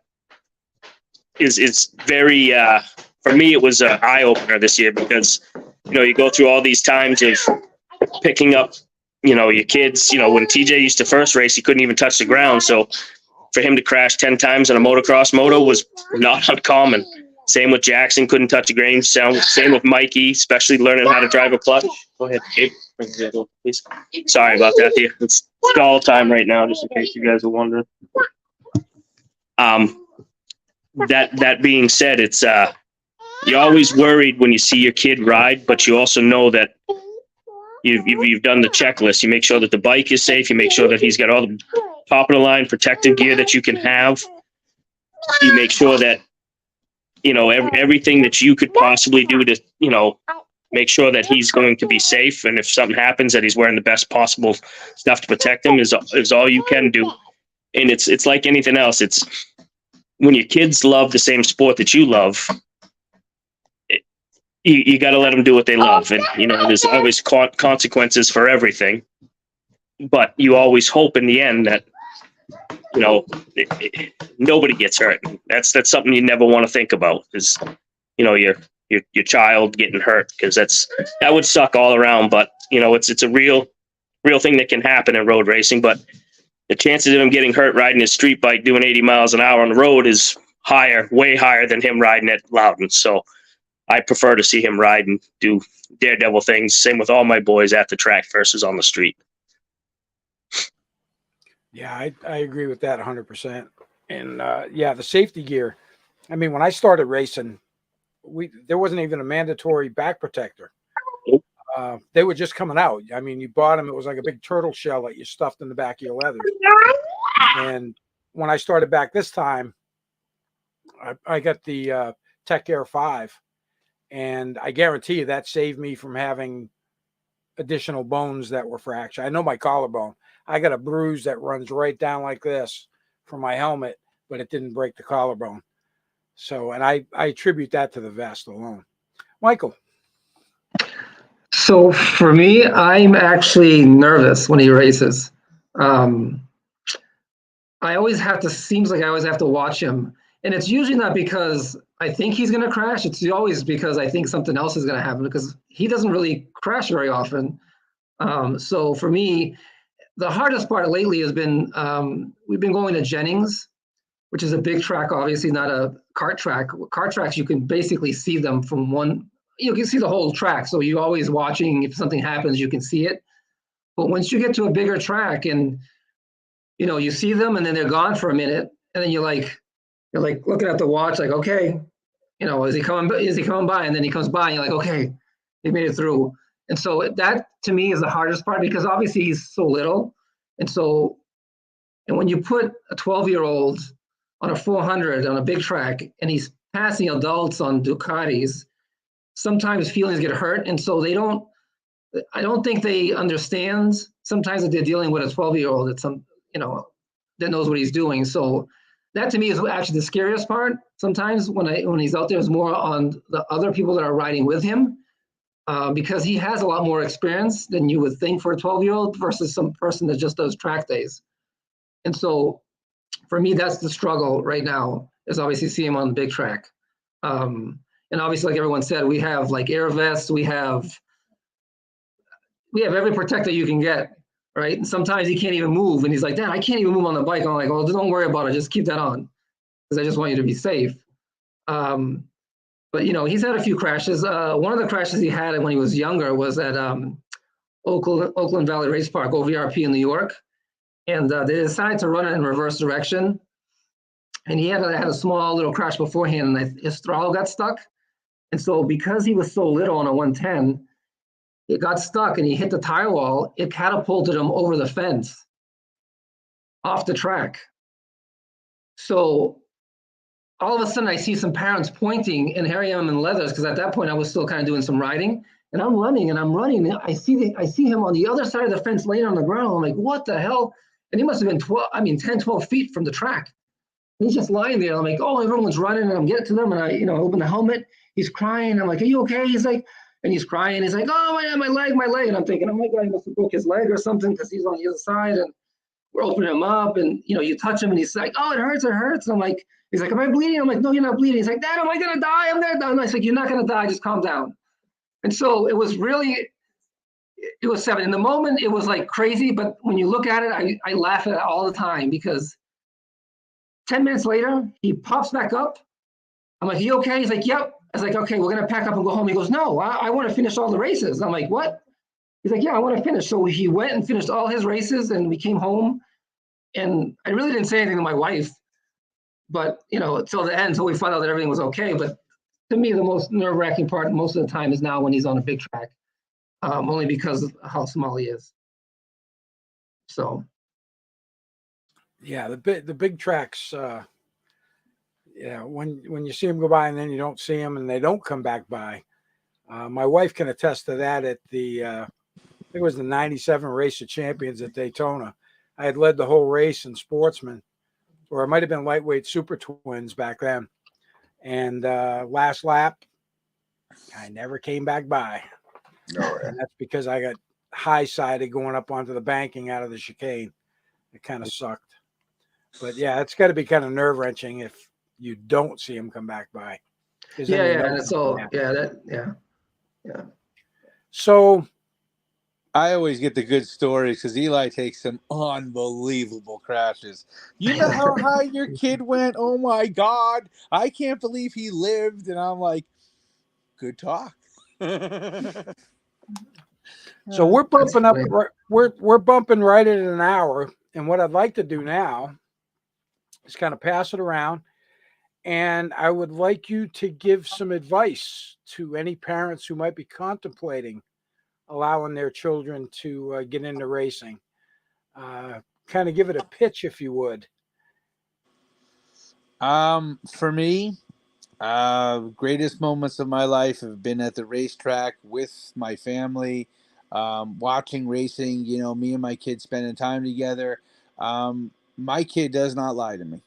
is very, for me, it was an eye opener this year because, you go through all these times of picking up, your kids, when TJ used to first race, he couldn't even touch the ground. So for him to crash 10 times on a motocross moto was not uncommon. Same with Jackson, couldn't touch a grain. Same with Mikey, especially learning how to drive a clutch. Go ahead, Gabe. Bring the vehicle, please. Sorry about that. It's stall time right now, just in case you guys are wondering. That being said, it's you're always worried when you see your kid ride, but you also know that you've done the checklist. You make sure that the bike is safe. You make sure that he's got all the top of the line protective gear that you can have. You make sure that everything that you could possibly do to make sure that he's going to be safe, and if something happens, that he's wearing the best possible stuff to protect him is all you can do. And it's like anything else. It's when your kids love the same sport that you love, you got to let them do what they love. And, there's always consequences for everything, but you always hope in the end that, nobody gets hurt. That's something you never want to think about is, your child getting hurt, because that would suck all around. But, it's a real thing that can happen in road racing, but the chances of him getting hurt riding his street bike doing 80 miles an hour on the road is higher, way higher than him riding at Loudon. So I prefer to see him ride and do daredevil things. Same with all my boys at the track versus on the street. Yeah, I agree with that 100%. And the safety gear. I mean, when I started racing, there wasn't even a mandatory back protector. They were just coming out. I mean, you bought them. It was like a big turtle shell that you stuffed in the back of your leather. And when I started back this time, I got the Tech Air 5. And I guarantee you that saved me from having additional bones that were fractured. I know my collarbone. I got a bruise that runs right down like this from my helmet, but it didn't break the collarbone. So, and I attribute that to the vest alone. Michael. So for me, I'm actually nervous when he races. I always seems like I always have to watch him. And it's usually not because I think he's going to crash. It's always because I think something else is going to happen, because he doesn't really crash very often. So for me, the hardest part lately has been, we've been going to Jennings, which is a big track, obviously not a kart track. Kart tracks, you can basically see them from you can see the whole track. So you're always watching. If something happens, you can see it. But once you get to a bigger track and, you see them and then they're gone for a minute, and then you're like looking at the watch, like, okay, is he coming by? And then he comes by and you're like, okay, he made it through. And so that to me is the hardest part, because obviously he's so little. And when you put a 12-year-old on a 400 on a big track and he's passing adults on Ducatis, sometimes feelings get hurt. And so I don't think they understand sometimes that they're dealing with a 12-year-old that knows what he's doing. So that to me is actually the scariest part. Sometimes when he's out there is more on the other people that are riding with him, because he has a lot more experience than you would think for a 12-year-old versus some person that just does track days. And so for me, that's the struggle right now, is obviously see him on the big track. And obviously, like everyone said, we have like air vests, we have every protector you can get, right? And sometimes he can't even move, and he's like, Dad, I can't even move on the bike. I'm like, well, don't worry about it. Just keep that on, because I just want you to be safe. But he's had a few crashes. One of the crashes he had when he was younger was at Oakland Valley Race Park, OVRP in New York. And they decided to run it in reverse direction. And he had a small little crash beforehand, and his throttle got stuck. And so because he was so little on a 110, it got stuck and he hit the tire wall. It catapulted him over the fence off the track. So all of a sudden I see some parents pointing, and here I am in leathers, because at that point I was still kind of doing some riding, and I'm running. And I see him on the other side of the fence laying on the ground. I'm like, what the hell? And he must have been 10, 12 feet from the track. He's just lying there. I'm like, oh, everyone's running, and I'm getting to them, and I open the helmet. He's crying. I'm like, are you okay? He's like, and he's crying. He's like, oh, my leg. And I'm thinking, oh my God, he must have broke his leg or something, because he's on the other side, and we're opening him up, and you touch him, and he's like, oh, it hurts. And I'm like, he's like, am I bleeding? I'm like, no, you're not bleeding. He's like, Dad, am I gonna die? I'm gonna die. And I was like, you're not gonna die. Just calm down. And so it was 7. In the moment, it was like crazy, but when you look at it, I laugh at it all the time, because 10 minutes later, he pops back up. I'm like, you okay? He's like, yep. I was like, okay, we're going to pack up and go home. He goes, no, I want to finish all the races. I'm like, what? He's like, yeah, I want to finish. So he went and finished all his races, and we came home. And I really didn't say anything to my wife, but, until the end, until we found out that everything was okay. But to me, the most nerve-wracking part most of the time is now when he's on a big track, only because of how small he is. So. Yeah, the big tracks, when you see them go by and then you don't see them and they don't come back by. My wife can attest to that at I think it was the 97 Race of Champions at Daytona. I had led the whole race in Sportsman, or it might have been lightweight super twins back then. And last lap, I never came back by. No, and that's because I got high-sided going up onto the banking out of the chicane. It kind of sucked. But yeah, it's got to be kind of nerve-wrenching if you don't see him come back by. Yeah. So So I always get the good stories because Eli takes some unbelievable crashes. You know how high your kid went? Oh my God. I can't believe he lived. And I'm like, good talk. So we're bumping up. We're bumping right at an hour. And what I'd like to do now is kind of pass it around. And I would like you to give some advice to any parents who might be contemplating allowing their children to get into racing. Kind of give it a pitch, if you would. For me, greatest moments of my life have been at the racetrack with my family, watching racing, me and my kids spending time together. My kid does not lie to me.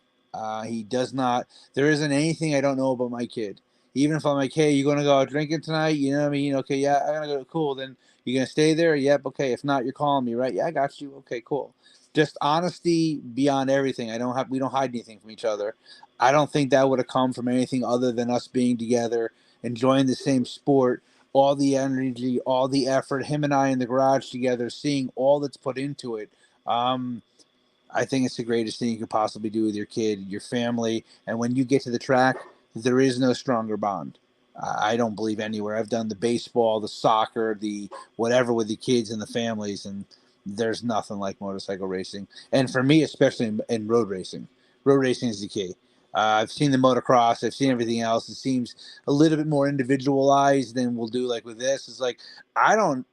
He does not. There isn't anything I don't know about my kid. Even if I'm like, hey, you going to go out drinking tonight? You know what I mean? Okay, yeah, I'm going to go. Cool. Then you going to stay there? Yep. Okay. If not, you're calling me, right? Yeah, I got you. Okay, cool. Just honesty beyond everything. We don't hide anything from each other. I don't think that would have come from anything other than us being together, enjoying the same sport, all the energy, all the effort, him and I in the garage together, seeing all that's put into it. I think it's the greatest thing you could possibly do with your kid, your family. And when you get to the track, there is no stronger bond. I don't believe anywhere. I've done the baseball, the soccer, the whatever with the kids and the families, and there's nothing like motorcycle racing. And for me, especially in road racing. Road racing is the key. I've seen the motocross. I've seen everything else. It seems a little bit more individualized than we'll do like with this. It's like I don't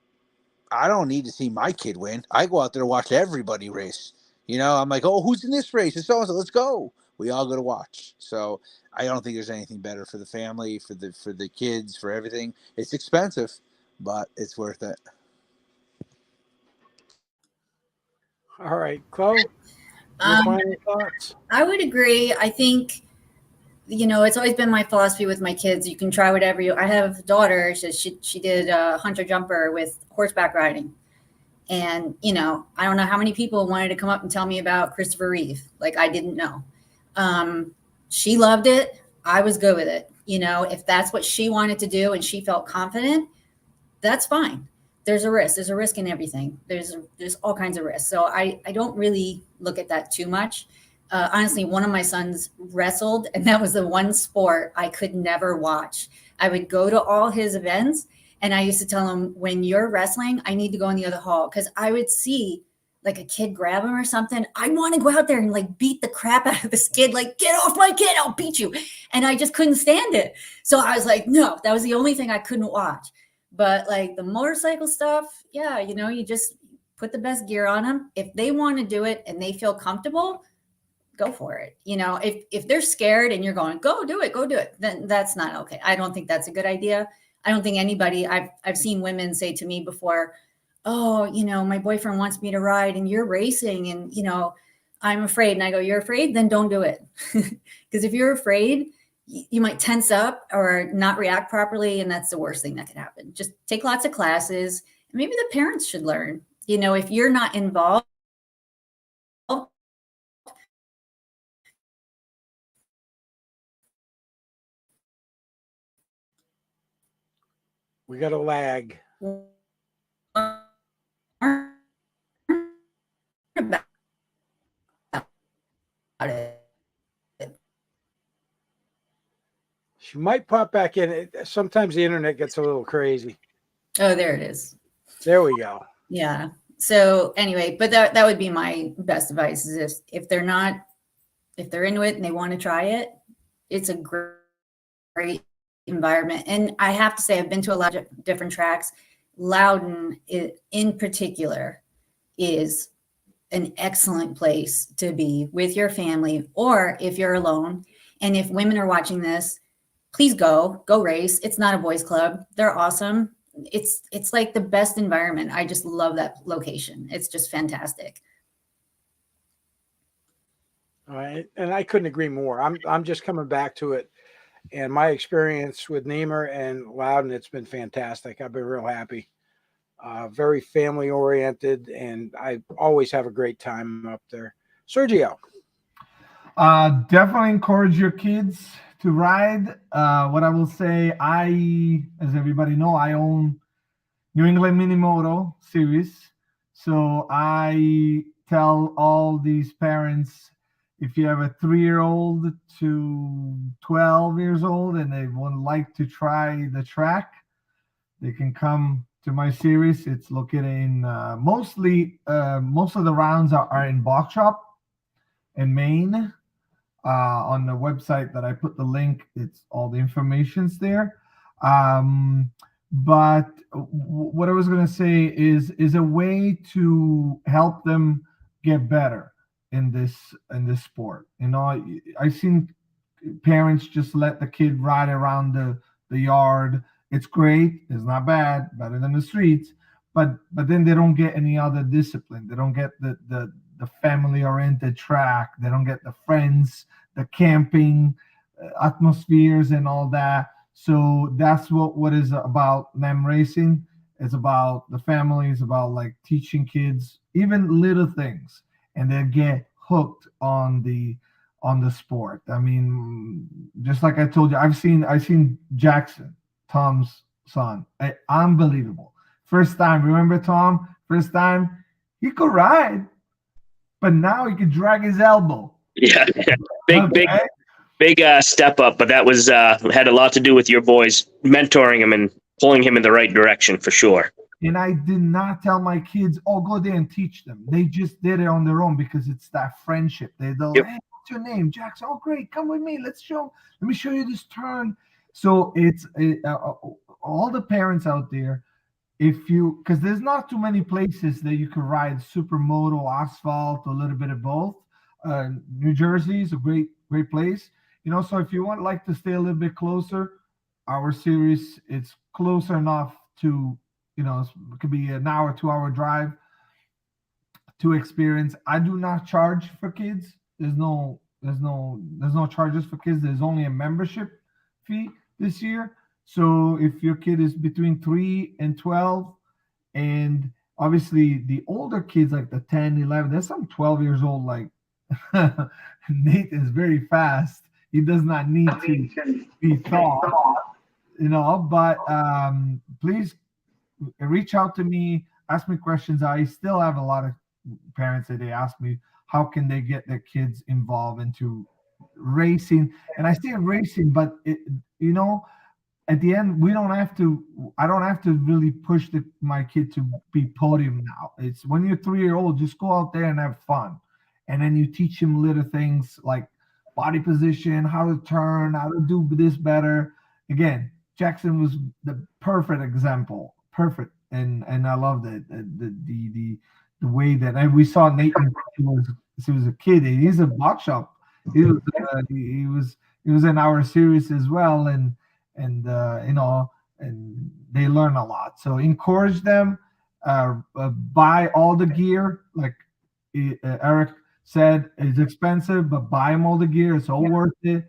need to see my kid win. I go out there to watch everybody race. You know, I'm like, oh, who's in this race? It's so-and-so. Let's go. We all go to watch. So I don't think there's anything better for the family, for the kids, for everything. It's expensive, but it's worth it. All right, Chloe, your final thoughts? I would agree. I think, it's always been my philosophy with my kids. You can try whatever I have a daughter. She did a hunter jumper with horseback riding. And, I don't know how many people wanted to come up and tell me about Christopher Reeve. Like, I didn't know. She loved it. I was good with it. If that's what she wanted to do and she felt confident, that's fine. There's a risk. There's a risk in everything. There's all kinds of risks. So I don't really look at that too much. Honestly, one of my sons wrestled, and that was the one sport I could never watch. I would go to all his events, and I used to tell him, when you're wrestling, I need to go in the other hall, because I would see like a kid grab him or something. I want to go out there and like beat the crap out of this kid. Like, get off my kid, I'll beat you. And I just couldn't stand it. So I was like, no, that was the only thing I couldn't watch. But like the motorcycle stuff, yeah, you just put the best gear on them. If they want to do it and they feel comfortable, go for it. If they're scared and you're going, go do it, then that's not okay. I don't think that's a good idea. I don't think anybody, I've seen women say to me before, oh, my boyfriend wants me to ride and you're racing and, I'm afraid. And I go, you're afraid? Then don't do it. Because if you're afraid, you might tense up or not react properly. And that's the worst thing that could happen. Just take lots of classes. Maybe the parents should learn, if you're not involved. We got a lag. She might pop back in. Sometimes the internet gets a little crazy. Oh, there it is. There we go. Yeah. So anyway, but that would be my best advice is if they're into it and they want to try it, it's a great environment. And I have to say, I've been to a lot of different tracks. Loudon in particular is an excellent place to be with your family, or if you're alone. And if women are watching this, please go race. It's not a boys club. They're awesome. It's like the best environment. I just love that location. It's just fantastic. All right. And I couldn't agree more. I'm just coming back to it. And my experience with NEMRR and Loudon, it's been fantastic. I've been real happy. Very family oriented, and I always have a great time up there. Sergio. Definitely encourage your kids to ride. What I will say, as everybody know, I own New England Mini Moto Series. So I tell all these parents, if you have a 3-year-old to 12 years old and they would like to try the track, they can come to my series. It's located in most of the rounds are in Box Shop in Maine. On the website that I put the link, it's all the information's there. But what I was going to say is a way to help them get better in this sport. I've seen parents just let the kid ride around the yard. It's great. It's not bad. Better than the streets. But then they don't get any other discipline. They don't get the family-oriented track. They don't get the friends, the camping atmospheres, and all that. So that's what is about NEM racing. It's about the family. It's about like teaching kids even little things, and they get hooked on the sport. I mean, just like I told you, I've seen Jackson, Tom's son. Unbelievable. First time, remember Tom? First time, he could ride, but now he could drag his elbow. Yeah, big step up. But that was had a lot to do with your boys mentoring him and pulling him in the right direction for sure. And I did not tell my kids, "Oh, go there and teach them." They just did it on their own because it's that friendship. They don't. Yep. Hey, what's your name? Jackson. Oh, great. Come with me. Let me show you this turn. So it's all the parents out there, because there's not too many places that you can ride supermoto, asphalt, a little bit of both. New Jersey is a great place. So if you like to stay a little bit closer, our series, it's close enough to, it could be an hour, 2 hour drive to experience. I do not charge for kids. There's no charges for kids. There's only a membership fee this year. So if your kid is between 3 and 12, and obviously the older kids, like the 10, 11, there's some 12 years old, like Nate is very fast. He does not need to be taught, but please reach out to me, ask me questions. I still have a lot of parents that they ask me, how can they get their kids involved into racing? And I say racing, but at the end, I don't have to really push my kid to be podium now. It's when you're 3-year-old, just go out there and have fun. And then you teach him little things like body position, how to turn, how to do this better. Again, Jackson was the perfect example. Perfect. And I love that the way that we saw Nathan he was a kid. He's a box shop. He was in our series as well, and they learn a lot. So encourage them, buy all the gear. Like Eric said, it's expensive, but buy them all the gear. It's all worth it.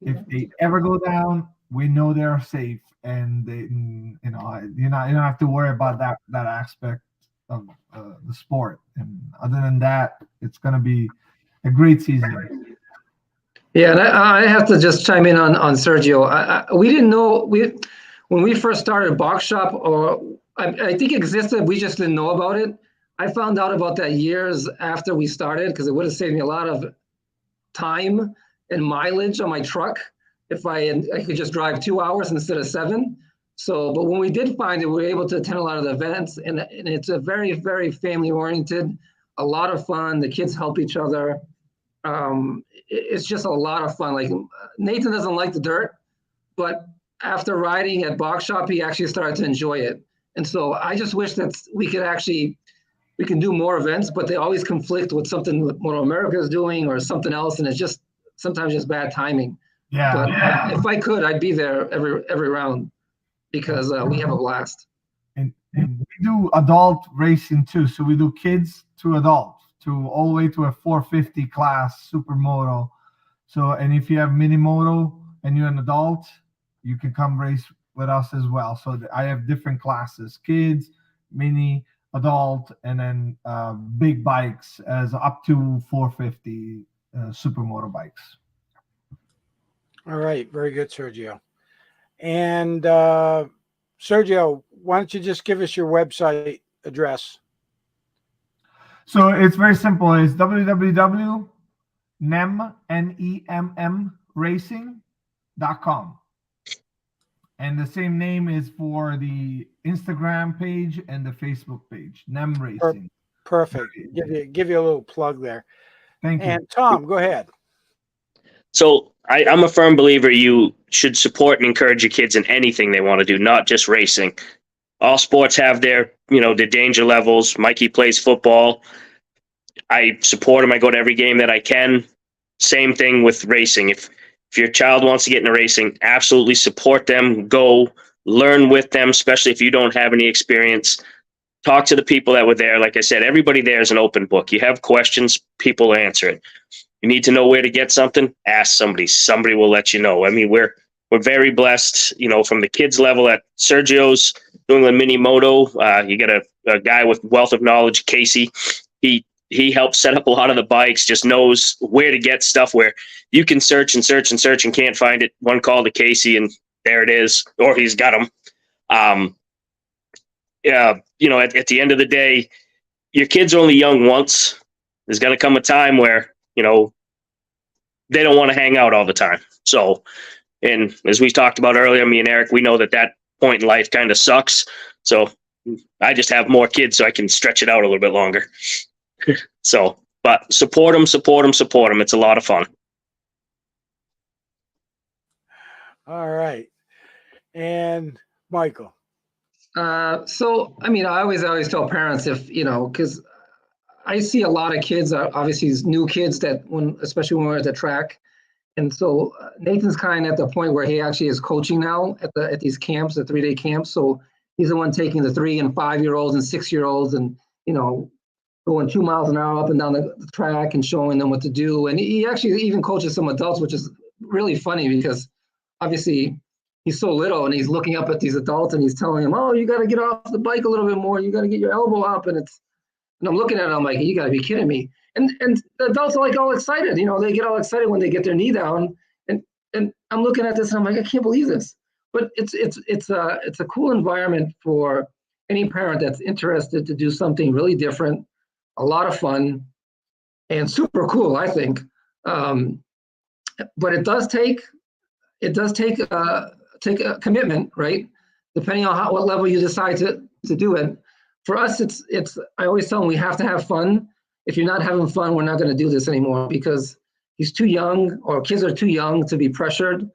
If they ever go down, we know they are safe, and you don't have to worry about that aspect of the sport. And other than that, it's going to be a great season. Yeah, and I have to just chime in on Sergio. We didn't know when we first started Box Shop, or I think it existed. We just didn't know about it. I found out about that years after we started, because it would have saved me a lot of time and mileage on my truck if I could just drive 2 hours instead of 7. So, but when we did find it, we were able to attend a lot of the events, and it's a very, very family oriented, a lot of fun. The kids help each other. It's just a lot of fun. Like Nathan doesn't like the dirt, but after riding at Box Shop, he actually started to enjoy it. And so I just wish that we can do more events, but they always conflict with something Moto America is doing or something else, and it's just sometimes just bad timing. Yeah. But if I could, I'd be there every round, because we have a blast. And we do adult racing too. So we do kids to adults, to all the way to a 450 class supermoto. So, and if you have mini moto and you're an adult, you can come race with us as well. So I have different classes: kids, mini, adult, and then big bikes as up to 450 supermoto bikes. All right, very good, Sergio. And Sergio, why don't you just give us your website address? So it's very simple. It's www.nemmracing.com. And the same name is for the Instagram page and the Facebook page, Nem Racing. Perfect. Give you a little plug there. Thank you. And Tom, go ahead. So I'm a firm believer you should support and encourage your kids in anything they want to do, not just racing. All sports have their danger levels. Mikey plays football. I support him. I go to every game that I can. Same thing with racing. If your child wants to get into racing, absolutely support them. Go learn with them, especially if you don't have any experience. Talk to the people that were there. Like I said, everybody there is an open book. You have questions, people answer it. You need to know where to get something, ask somebody. Somebody will let you know. I mean, we're very blessed, from the kids level at Sergio's New England Mini Moto. You get a guy with wealth of knowledge, Casey. He helps set up a lot of the bikes, just knows where to get stuff where you can search and search and search and can't find it. One call to Casey and there it is, or he's got them. At the end of the day, your kid's only young once. There's going to come a time where, they don't want to hang out all the time. So, and as we talked about earlier, me and Eric, we know that point in life kind of sucks. So I just have more kids so I can stretch it out a little bit longer. So But support them, support them, support them. It's a lot of fun. All right. And Michael. So I mean, I always tell parents if because I see a lot of kids, obviously these new kids that especially when we're at the track, and so Nathan's kind of at the point where he actually is coaching now at these camps, the 3-day camps. So he's the one taking the 3 and 5-year-olds and 6-year-olds, and going 2 miles an hour up and down the track and showing them what to do. And he actually even coaches some adults, which is really funny because obviously he's so little and he's looking up at these adults and he's telling them, "Oh, you got to get off the bike a little bit more. You got to get your elbow up." And I'm looking at him, I'm like, "You got to be kidding me." And the adults are like all excited. They get all excited when they get their knee down. And I'm looking at this and I'm like, I can't believe this. But it's a cool environment for any parent that's interested to do something really different, a lot of fun, and super cool, I think. But it does take a commitment, right? Depending on what level you decide to do it. For us, it's I always tell them we have to have fun. If you're not having fun, we're not going to do this anymore because he's too young, or kids are too young to be pressured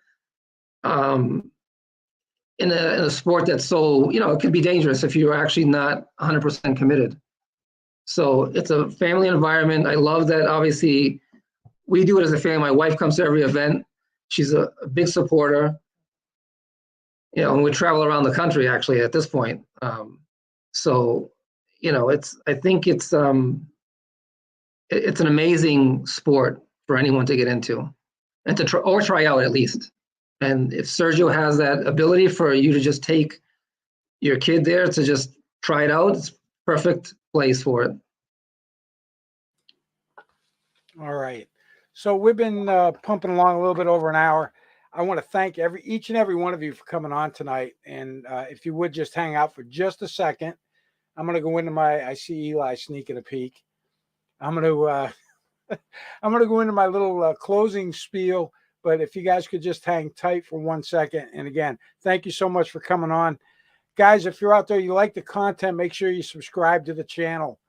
in a sport that's so, it could be dangerous if you're actually not 100% committed. So it's a family environment. I love that. Obviously, we do it as a family. My wife comes to every event. She's a big supporter. And we travel around the country actually at this point. So, I think it's an amazing sport for anyone to get into and to try out at least. And if Sergio has that ability for you to just take your kid there to just try it out, it's perfect place for it. All right. So we've been pumping along a little bit over an hour. I want to thank each and every one of you for coming on tonight. And if you would just hang out for just a second, I'm going to go into I see Eli sneaking a peek. I'm going to go into my little closing spiel. But if you guys could just hang tight for 1 second. And again, thank you so much for coming on. Guys, if you're out there, you like the content, make sure you subscribe to the channel.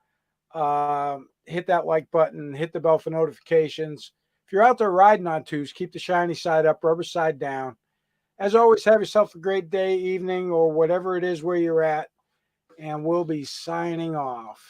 Hit that like button, hit the bell for notifications. If you're out there riding on twos, keep the shiny side up, rubber side down. As always, have yourself a great day, evening, or whatever it is where you're at. And we'll be signing off.